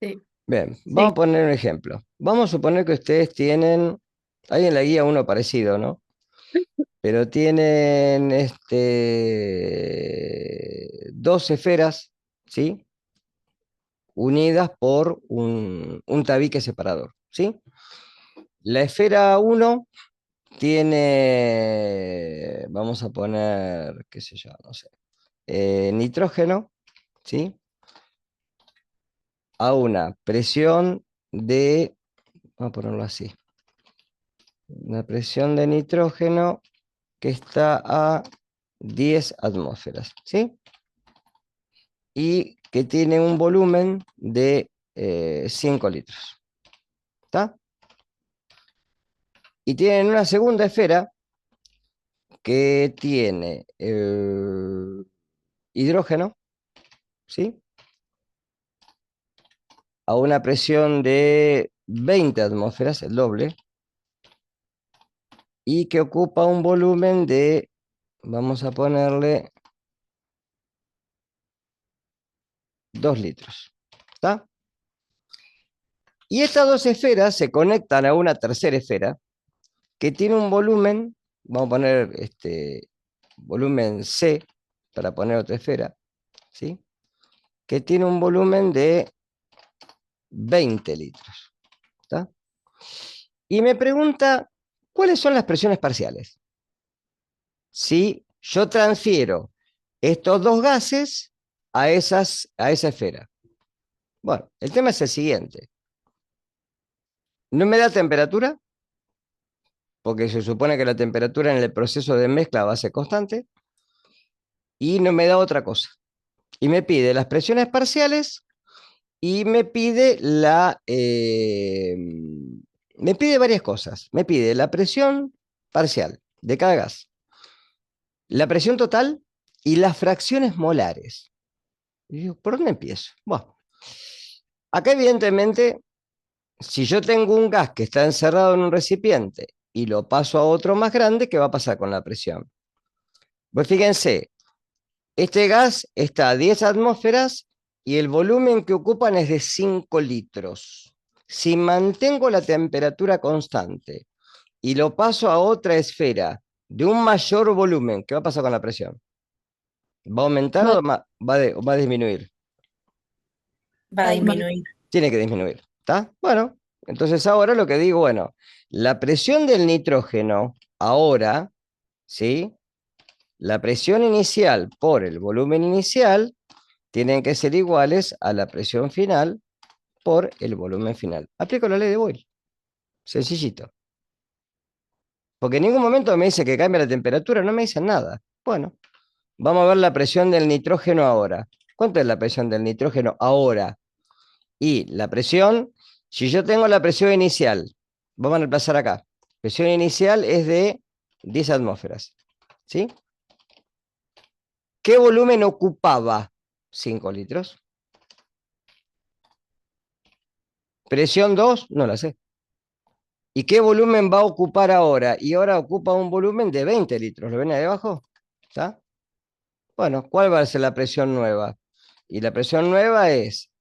sí. Bien, vamos a poner un ejemplo. Vamos a suponer que ustedes tienen, hay en la guía uno parecido, ¿no? Pero tienen dos esferas, ¿sí? Unidas por un tabique separador, ¿sí? La esfera uno tiene, vamos a poner, qué sé yo, no sé, nitrógeno, ¿sí? A una presión de, vamos a ponerlo así, una presión de nitrógeno que está a 10 atmósferas, ¿sí? Y que tiene un volumen de 5 litros, ¿está? Y tienen una segunda esfera que tiene hidrógeno, ¿sí? A una presión de 20 atmósferas, el doble, y que ocupa un volumen de, vamos a ponerle 2 litros, ¿está? Y estas dos esferas se conectan a una tercera esfera que tiene un volumen, vamos a poner volumen C para poner otra esfera, ¿sí? Que tiene un volumen de 20 litros, ¿está? Y me pregunta, ¿cuáles son las presiones parciales? Si yo transfiero estos dos gases a esa esfera. Bueno, el tema es el siguiente. No me da temperatura, porque se supone que la temperatura en el proceso de mezcla va a ser constante, y no me da otra cosa. Y me pide las presiones parciales y me pide me pide varias cosas. Me pide la presión parcial de cada gas, la presión total y las fracciones molares. Y digo, ¿por dónde empiezo? Bueno, acá evidentemente, si yo tengo un gas que está encerrado en un recipiente y lo paso a otro más grande, ¿qué va a pasar con la presión? Pues fíjense, este gas está a 10 atmósferas y el volumen que ocupan es de 5 litros. Si mantengo la temperatura constante y lo paso a otra esfera de un mayor volumen, ¿qué va a pasar con la presión? ¿Va a aumentar Va- o va a disminuir? Va a Ay, disminuir. Tiene que disminuir, ¿está? Bueno, entonces ahora lo que digo, bueno, la presión del nitrógeno ahora, ¿sí? La presión inicial por el volumen inicial tienen que ser iguales a la presión final por el volumen final. Aplico la ley de Boyle. Sencillito. Porque en ningún momento me dice que cambia la temperatura, no me dicen nada. Bueno, vamos a ver la presión del nitrógeno ahora. ¿Cuánto es la presión del nitrógeno ahora? Y la presión, si yo tengo la presión inicial, vamos a reemplazar acá. Presión inicial es de 10 atmósferas. ¿Sí? ¿Qué volumen ocupaba? 5 litros. Presión 2, no la sé. ¿Y qué volumen va a ocupar ahora? Y ahora ocupa un volumen de 20 litros. ¿Lo ven ahí abajo? ¿Está? Bueno, ¿cuál va a ser la presión nueva? Y la presión nueva es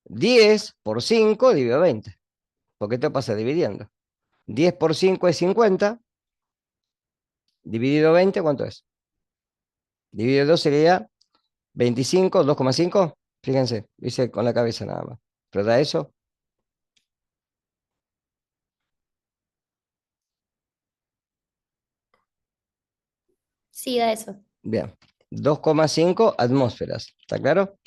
10 por 5 dividido 20. Porque esto pasa dividiendo. 10 por 5 es 50. Dividido 20, ¿cuánto es? Dividido 2 sería 25, 2,5. Fíjense, hice con la cabeza nada más. ¿Pero da eso? Sí, da eso. Bien. 2,5 atmósferas. ¿Está claro?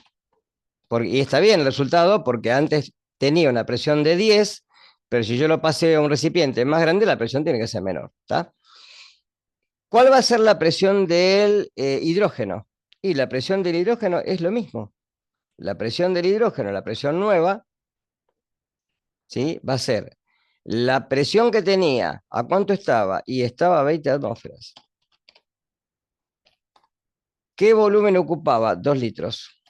Y está bien el resultado porque antes tenía una presión de 10, pero si yo lo pasé a un recipiente más grande, la presión tiene que ser menor. ¿Está? ¿Cuál va a ser la presión del hidrógeno? Y la presión del hidrógeno es lo mismo. la presión del hidrógeno, la presión nueva, ¿sí? Va a ser la presión que tenía, ¿a cuánto estaba? Y estaba a 20 atmósferas. ¿Qué volumen ocupaba? 2 litros.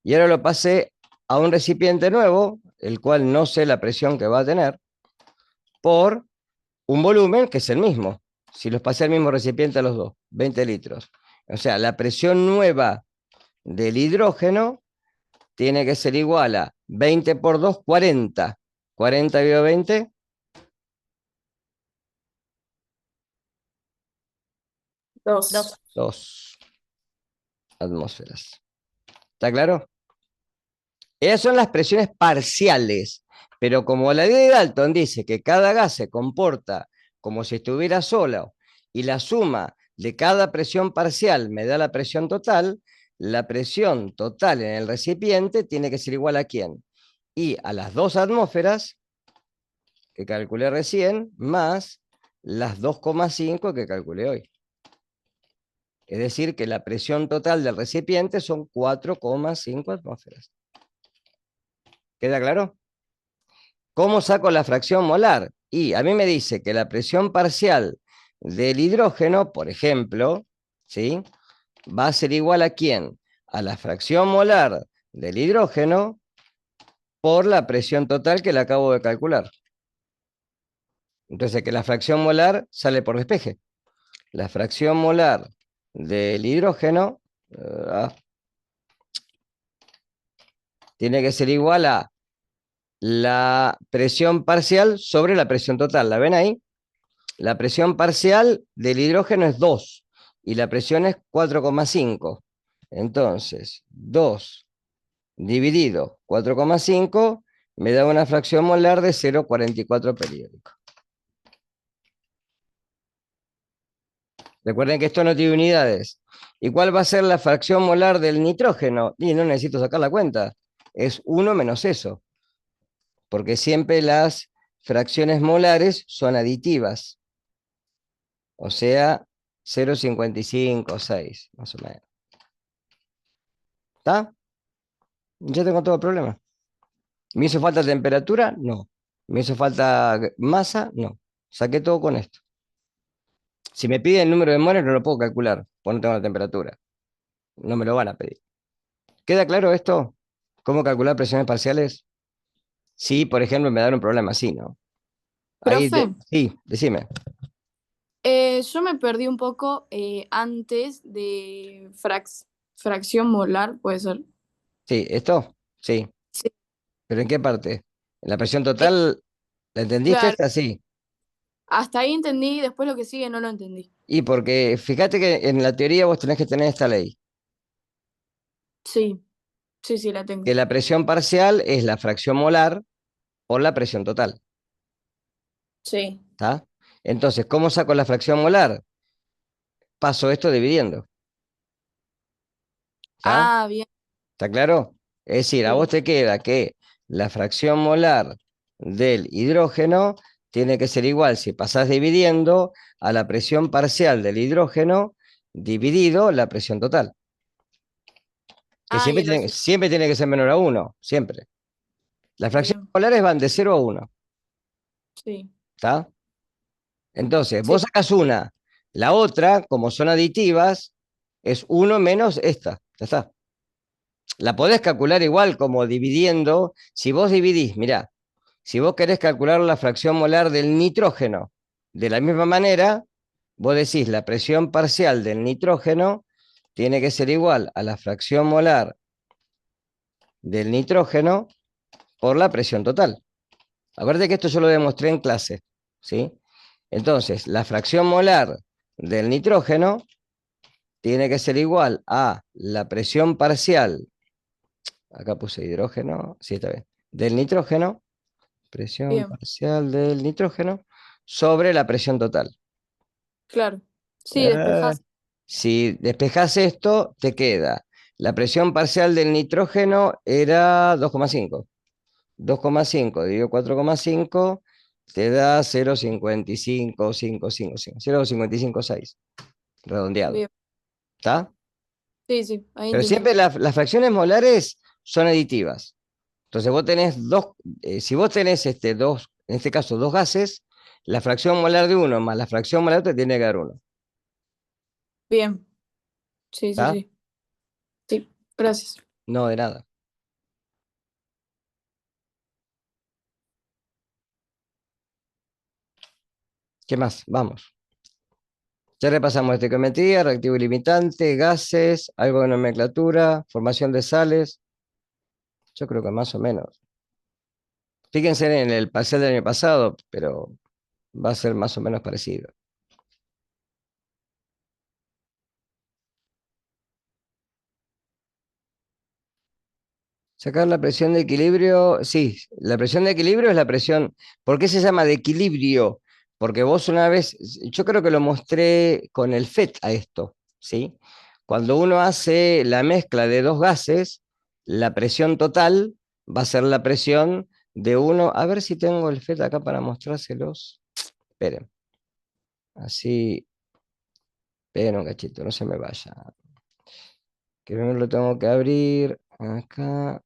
Y ahora lo pasé a un recipiente nuevo, el cual no sé la presión que va a tener, por un volumen que es el mismo. Si los pasé al mismo recipiente a los dos, 20 litros. O sea, la presión nueva del hidrógeno tiene que ser igual a 20 por 2, 40. 40 dividido 20. 2. 2 atmósferas. ¿Está claro? Esas son las presiones parciales, pero como la ley de Dalton dice que cada gas se comporta como si estuviera solo y la suma de cada presión parcial me da la presión total, la presión total en el recipiente tiene que ser igual a ¿quién? Y a las 2 atmósferas que calculé recién, más las 2,5 que calculé hoy. Es decir, que la presión total del recipiente son 4,5 atmósferas. ¿Queda claro? ¿Cómo saco la fracción molar? Y a mí me dice que la presión parcial del hidrógeno, por ejemplo, ¿sí? Va a ser igual a ¿quién? A la fracción molar del hidrógeno por la presión total que le acabo de calcular. Entonces, que la fracción molar sale por despeje. La fracción molar del hidrógeno tiene que ser igual a la presión parcial sobre la presión total. ¿La ven ahí? La presión parcial del hidrógeno es 2 y la presión es 4,5. Entonces, 2 dividido 4,5 me da una fracción molar de 0,44 periódico. Recuerden que esto no tiene unidades. ¿Y cuál va a ser la fracción molar del nitrógeno? Y no necesito sacar la cuenta. Es 1 menos eso. Porque siempre las fracciones molares son aditivas. O sea, 0,55, 6, más o menos. ¿Está? Ya tengo todo el problema. ¿Me hizo falta temperatura? No. ¿Me hizo falta masa? No. Saqué todo con esto. Si me piden el número de moles, no lo puedo calcular, porque no tengo la temperatura. No me lo van a pedir. ¿Queda claro esto? ¿Cómo calcular presiones parciales? Sí, por ejemplo, me dan un problema así, ¿no? Ahí Profe, sí, decime. yo me perdí un poco antes de fracción molar, ¿puede ser? Sí, ¿esto? Sí. Sí. ¿Pero en qué parte? ¿En la presión Eh, total? ¿La entendiste claro, esta? Sí. hasta ahí entendí, después lo que sigue no lo entendí. Y porque fíjate que en la teoría vos tenés que tener esta ley, Sí, sí, sí, la tengo. que la presión parcial es la fracción molar por la presión total. Sí. ¿Está? Entonces, ¿cómo saco la fracción molar? Paso esto dividiendo. ¿Está? Ah, bien, ¿Está claro? Es decir, a vos sí. te queda que la fracción molar del hidrógeno tiene que ser igual, si pasás dividiendo, a la presión parcial del hidrógeno dividido la presión total. Que Ah, y siempre tiene que ser menor a 1, siempre. Las fracciones bien, molares van de 0 a 1. sí, ¿Está? Entonces, sí. vos sacás una, la otra, como son aditivas, es 1 menos esta. Ya está. La podés calcular igual como dividiendo. Si vos dividís, mirá, si vos querés calcular la fracción molar del nitrógeno, de la misma manera, vos decís la presión parcial del nitrógeno tiene que ser igual a la fracción molar del nitrógeno por la presión total. Acuérdate que esto yo lo demostré en clase, ¿sí? Entonces, la fracción molar del nitrógeno tiene que ser igual a la presión parcial, acá puse hidrógeno, sí, está bien, del nitrógeno, presión Bien, parcial del nitrógeno, sobre la presión total. claro. Sí, Eh, despejás. si despejas esto, te queda la presión parcial del nitrógeno era 2,5. 2,5 dividido 4,5 te da 0,55555, 0,556, redondeado. Bien, ¿Está? Sí, sí, ahí Pero entendí. siempre las fracciones molares son aditivas. Entonces vos tenés dos, si vos tenés dos, en este caso dos gases, la fracción molar de uno más la fracción molar de otro tiene que dar uno. Bien. Sí, sí, ¿Está? sí. Sí, gracias. No, de nada. ¿Qué más? Vamos. Ya repasamos estequiometría, reactivo ilimitante, gases, algo de nomenclatura, formación de sales. Yo creo que más o menos. Fíjense en el parcial del año pasado, pero va a ser más o menos parecido. Sacar la presión de equilibrio, sí, la presión de equilibrio es la presión. ¿Por qué se llama de equilibrio? Porque vos una vez, yo creo que lo mostré con el FET a esto, ¿sí? Cuando uno hace la mezcla de dos gases, la presión total va a ser la presión de uno. A ver si tengo el FET acá para mostrárselos. Esperen, así, esperen un cachito, no se me vaya. Que primero lo tengo que abrir acá.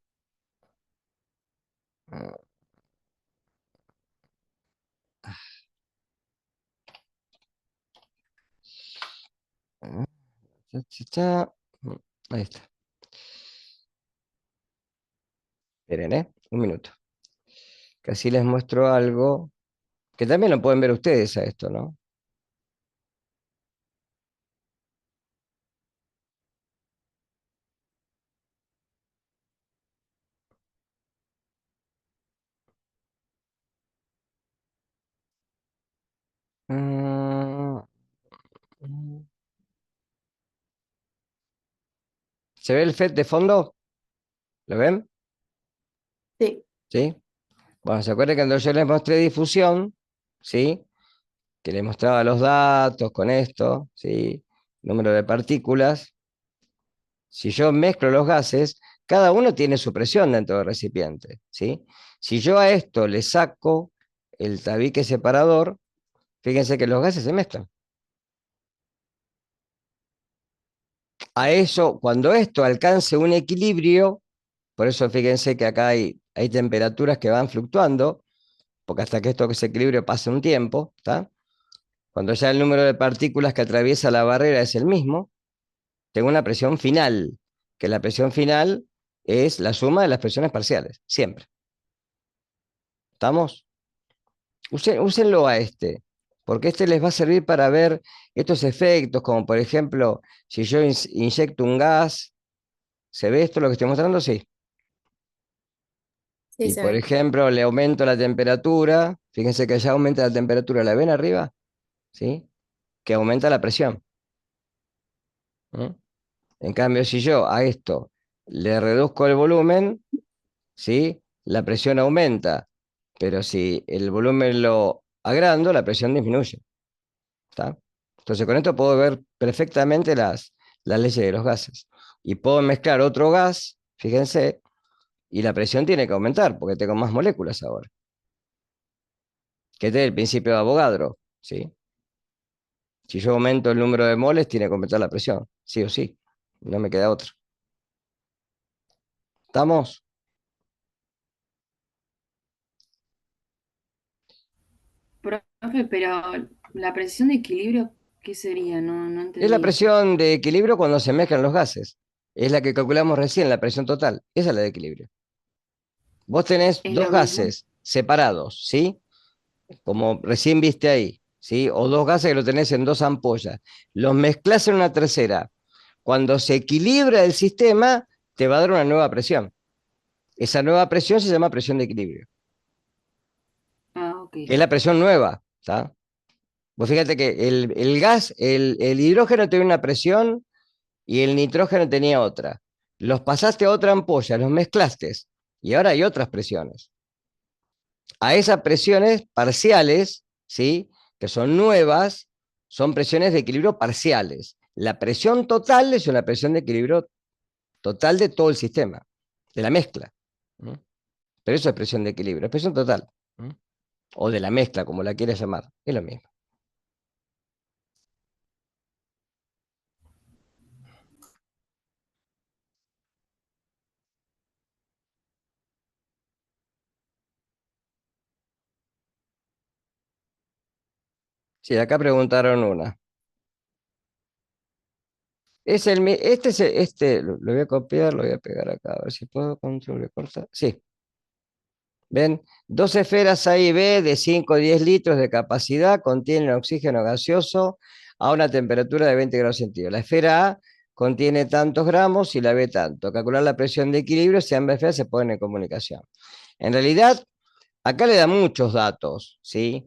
Cha, cha, cha. Ahí está. Esperen, un minuto. Que así les muestro algo que también lo pueden ver ustedes a esto, ¿no? Mm, mm. ¿Se ve el FET de fondo? ¿Lo ven? Sí, ¿Sí? Bueno, ¿se acuerdan que cuando yo les mostré difusión? ¿Sí? Que les mostraba los datos con esto, ¿sí? Número de partículas. Si yo mezclo los gases, cada uno tiene su presión dentro del recipiente, ¿sí? Si yo a esto le saco el tabique separador, fíjense que los gases se mezclan. A eso, cuando esto alcance un equilibrio, por eso fíjense que acá hay temperaturas que van fluctuando, porque hasta que esto que ese equilibrio pase un tiempo, ¿está? Cuando ya el número de partículas que atraviesa la barrera es el mismo, tengo una presión final, que la presión final es la suma de las presiones parciales, siempre. ¿Estamos? Úsenlo a este, porque este les va a servir para ver estos efectos, como por ejemplo, si yo inyecto un gas, ¿se ve esto lo que estoy mostrando? Sí. sí Y se por ve. ejemplo, le aumento la temperatura, fíjense que ya aumenta la temperatura, ¿la ven arriba? ¿Sí? Que aumenta la presión. ¿Mm? En cambio, si yo a esto le reduzco el volumen, ¿sí? La presión aumenta, pero si el volumen lo agrando, la presión disminuye. ¿Está? Entonces con esto puedo ver perfectamente las leyes de los gases. Y puedo mezclar otro gas, fíjense, y la presión tiene que aumentar, porque tengo más moléculas ahora. Que este es el principio de Avogadro, ¿sí? Si yo aumento el número de moles, tiene que aumentar la presión, sí o sí. No me queda otra. ¿Estamos? Profe, pero la presión de equilibrio, ¿qué sería? No, no Es la entendí eso. presión de equilibrio cuando se mezclan los gases. Es la que calculamos recién, la presión total. Esa es la de equilibrio. Vos tenés ¿Es dos lo mismo? gases separados, ¿sí? Como recién viste ahí, ¿sí? O dos gases que lo tenés en dos ampollas. Los mezclás en una tercera. Cuando se equilibra el sistema, te va a dar una nueva presión. Esa nueva presión se llama presión de equilibrio, Ah, ok. que es la presión nueva, ¿está? Vos fíjate que el gas, el hidrógeno tenía una presión y el nitrógeno tenía otra. Los pasaste a otra ampolla, los mezclaste y ahora hay otras presiones. A esas presiones parciales, ¿sí? Que son nuevas, son presiones de equilibrio parciales. La presión total es una presión de equilibrio total de todo el sistema, de la mezcla. ¿No? Pero eso es presión de equilibrio, es presión total. ¿No? O de la mezcla, como la quieras llamar, es lo mismo. Sí, acá preguntaron una. Lo voy a copiar, lo voy a pegar acá, a ver si puedo, control de corta. Sí, ven, dos esferas A y B de 5 o 10 litros de capacidad contienen oxígeno gaseoso a una temperatura de 20 grados centígrados. La esfera A contiene tantos gramos y la B tanto. Calcular la presión de equilibrio si ambas esferas se ponen en comunicación. En realidad, acá le da muchos datos, ¿sí?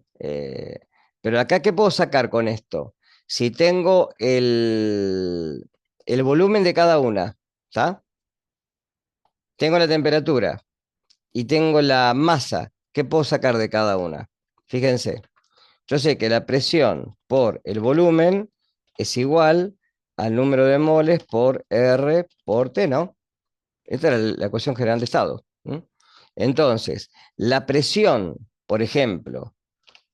Pero acá, ¿qué puedo sacar con esto? Si tengo el volumen de cada una, ¿está? Tengo la temperatura y tengo la masa, ¿qué puedo sacar de cada una? Fíjense, yo sé que la presión por el volumen es igual al número de moles por R por T, ¿no? Esta era la ecuación general de estado. Entonces, la presión, por ejemplo,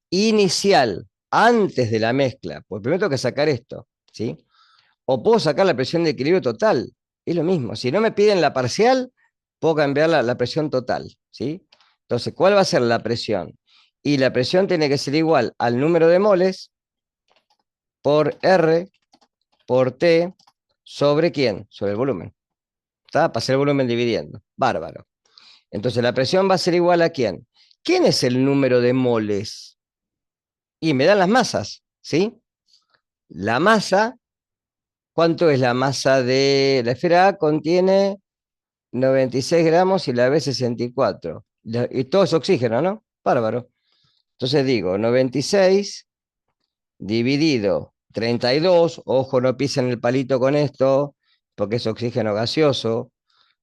inicial, antes de la mezcla, pues primero tengo que sacar esto, ¿sí? O puedo sacar la presión de equilibrio total, es lo mismo. Si no me piden la parcial, puedo cambiar la presión total, ¿sí? Entonces, ¿cuál va a ser la presión? Y la presión tiene que ser igual al número de moles por R por T sobre ¿quién? Sobre el volumen. ¿Está? Para hacer el volumen dividiendo. Bárbaro. Entonces, la presión va a ser igual a ¿quién? ¿Quién es el número de moles? Y me dan las masas, ¿sí? La masa, ¿cuánto es la masa de la esfera A? Contiene 96 gramos y la B 64. Y todo es oxígeno, ¿no? Bárbaro. Entonces digo, 96 dividido 32, ojo, no pisen el palito con esto, porque es oxígeno gaseoso,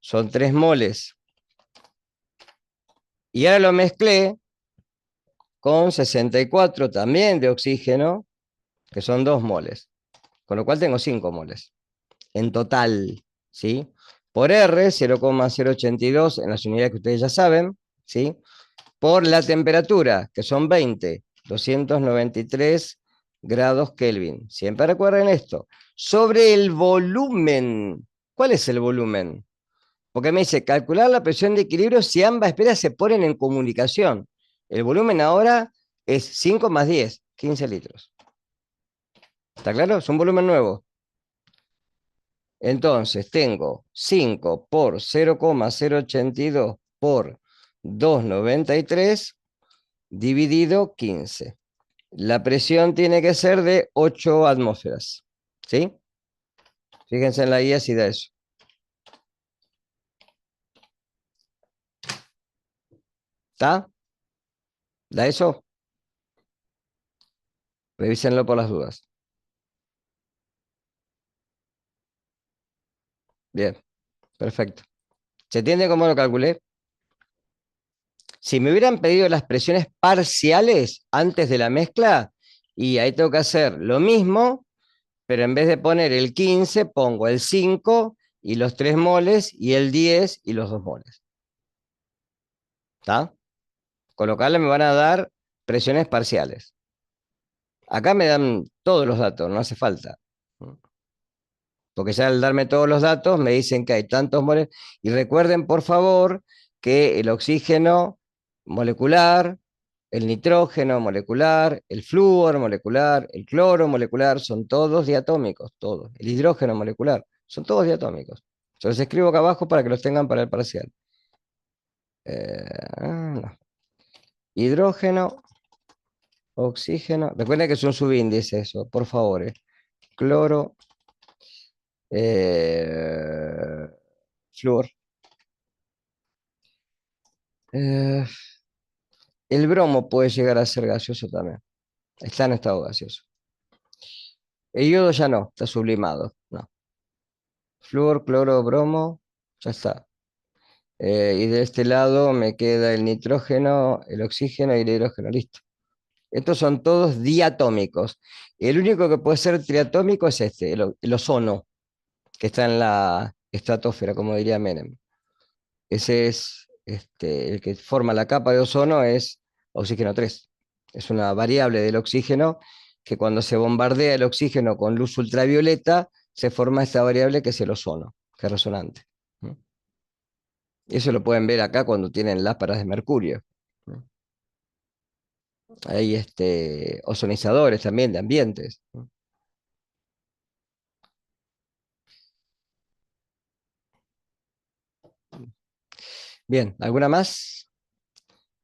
son 3 moles. Y ahora lo mezclé con 64 también de oxígeno, que son 2 moles. Con lo cual tengo 5 moles en total, ¿sí? Por R, 0,082 en las unidades que ustedes ya saben, ¿sí? Por la temperatura, que son 20, 293 grados Kelvin. Siempre recuerden esto. Sobre el volumen. ¿Cuál es el volumen? Porque me dice, calcular la presión de equilibrio si ambas esferas se ponen en comunicación. El volumen ahora es 5 más 10, 15 litros. ¿Está claro? Es un volumen nuevo. Entonces tengo 5 por 0,082 por 293 dividido 15. La presión tiene que ser de 8 atmósferas. ¿Sí? Fíjense en la guía si da eso. ¿Está? ¿Da eso? Revísenlo por las dudas. Bien, perfecto. ¿Se entiende cómo lo calculé? Si me hubieran pedido las presiones parciales antes de la mezcla, y ahí tengo que hacer lo mismo, pero en vez de poner el 15, pongo el 5 y los 3 moles, y el 10 y los 2 moles. ¿Está? Con lo cual me van a dar presiones parciales. Acá me dan todos los datos, no hace falta. Porque ya al darme todos los datos me dicen que hay tantos moles. Y recuerden, por favor, que el oxígeno molecular, el nitrógeno molecular, el flúor molecular, el cloro molecular, son todos diatómicos, todos. El hidrógeno molecular, son todos diatómicos. Se los escribo acá abajo para que los tengan para el parcial. No. Hidrógeno, oxígeno. Recuerden que es un subíndice eso, por favor. Cloro, flúor. El bromo puede llegar a ser gaseoso también. Está en estado gaseoso. El yodo ya no, está sublimado. No. Flúor, cloro, bromo, ya está. Y de este lado me queda el nitrógeno, el oxígeno y el hidrógeno. Listo. Estos son todos diatómicos. El único que puede ser triatómico es este, el ozono, que está en la estratosfera, como diría Menem. Ese es el que forma la capa de ozono, es oxígeno 3. Es una variable del oxígeno que cuando se bombardea el oxígeno con luz ultravioleta, se forma esta variable que es el ozono, que es resonante. Eso lo pueden ver acá cuando tienen lámparas de mercurio. Hay ozonizadores también de ambientes. Bien, ¿alguna más?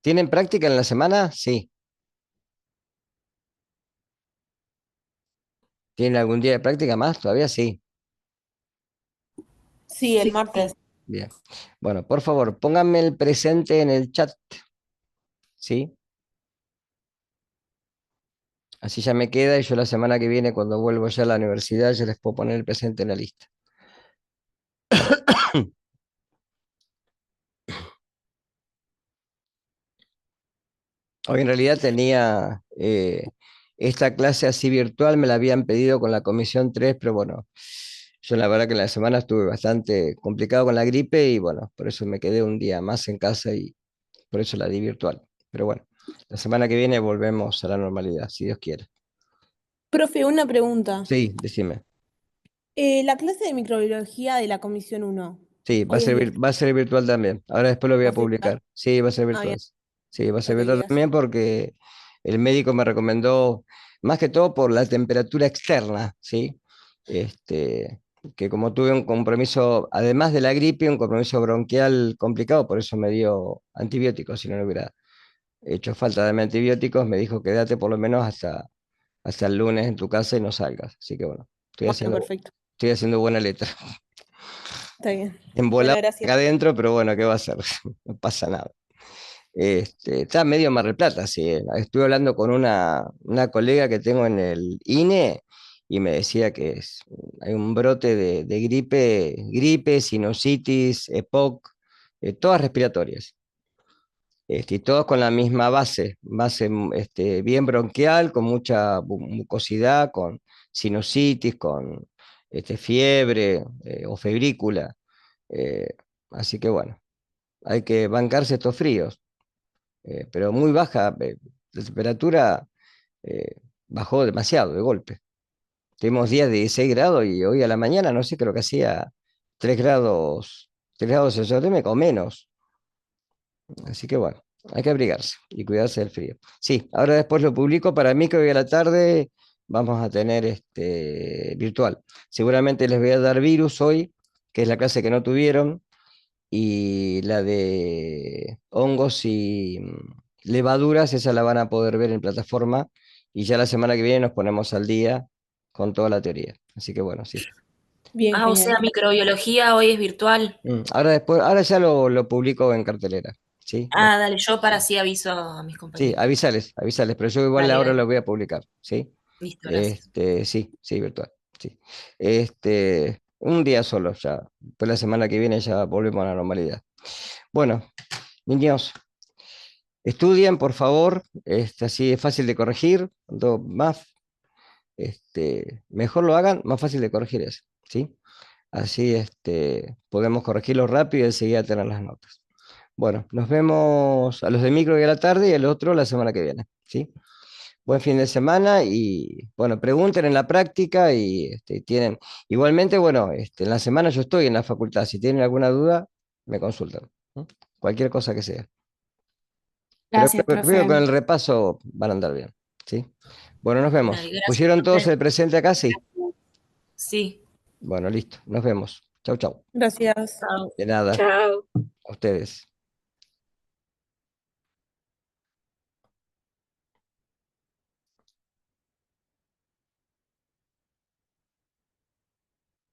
¿Tienen práctica en la semana? Sí. ¿Tienen algún día de práctica más? Todavía sí. Sí, el martes. Bien. Bueno, por favor, pónganme el presente en el chat. ¿Sí? Así ya me queda y yo la semana que viene, cuando vuelvo ya a la universidad, ya les puedo poner el presente en la lista. Hoy en realidad tenía esta clase así virtual, me la habían pedido con la comisión 3, pero bueno, yo la verdad que en la semana estuve bastante complicado con la gripe y bueno, por eso me quedé un día más en casa y por eso la di virtual. Pero bueno, la semana que viene volvemos a la normalidad, si Dios quiere. Profe, una pregunta. Sí, decime. La clase de microbiología de la Comisión 1, Sí, hoy es virtual. va a ser virtual también. Ahora después lo voy ¿Va a a ser virtual? publicar. Sí, va a ser Ah, virtual. bien. Sí, va a ser Ok, virtual gracias. también porque el médico me recomendó, más que todo por la temperatura externa, ¿sí? Que como tuve un compromiso, además de la gripe, un compromiso bronquial complicado, por eso me dio antibióticos, si no, no hubiera hecho falta darme antibióticos, me dijo quédate por lo menos hasta el lunes en tu casa y no salgas. Así que bueno, Bueno, perfecto. estoy haciendo buena letra. Está bien. Embolado Bueno, gracias. acá adentro, pero bueno, ¿qué va a hacer? No pasa nada. Está medio Mar del Plata, sí. Estuve hablando con una colega que tengo en el INE y me decía que hay un brote de gripe, sinusitis, EPOC, todas respiratorias. Y todos con la misma base bien bronquial, con mucha mucosidad, con sinusitis, con fiebre o febrícula. Eh, Así que bueno, hay que bancarse estos fríos, pero muy baja, la temperatura eh, bajó demasiado de golpe. Tuvimos días de 16 grados y hoy a la mañana, no sé, creo que hacía 3 grados de sensación térmica o menos. Así que bueno, hay que abrigarse y cuidarse del frío. Sí, ahora después lo publico. Para mí que hoy a la tarde vamos a tener virtual. Seguramente les voy a dar virus hoy, que es la clase que no tuvieron, y la de hongos y levaduras, esa la van a poder ver en plataforma, y ya la semana que viene nos ponemos al día con toda la teoría. Así que bueno, sí. Bien, Ah, o genial. sea, microbiología hoy es virtual. Ahora ya lo publico en cartelera. ¿Sí? Ah, dale, yo para así aviso a mis Sí, compañeros. avísales, pero yo igual Dale, ahora dale. lo voy a publicar, ¿sí? Listo, gracias. Sí, virtual, sí. Un día solo ya, pues la semana que viene ya volvemos a la normalidad. Bueno, niños, estudien, por favor, así es fácil de corregir, cuanto más, mejor lo hagan, más fácil de corregir es, ¿sí? Así, podemos corregirlo rápido y enseguida tener las notas. Bueno, nos vemos a los de micro y a la tarde y el otro la semana que viene, ¿sí? Buen fin de semana y bueno, pregunten en la práctica y tienen, igualmente, bueno, en la semana yo estoy en la facultad, si tienen alguna duda, me consultan, ¿no? Cualquier cosa que sea. Pero Gracias, creo que con profe. el repaso van a andar bien, ¿sí? Bueno, nos vemos. Dale, gracias, ¿Pusieron todos profe. el presente acá? Sí. Sí. Bueno, listo, nos vemos. Chau, chau. Gracias. Chao. De nada, Chao. a ustedes.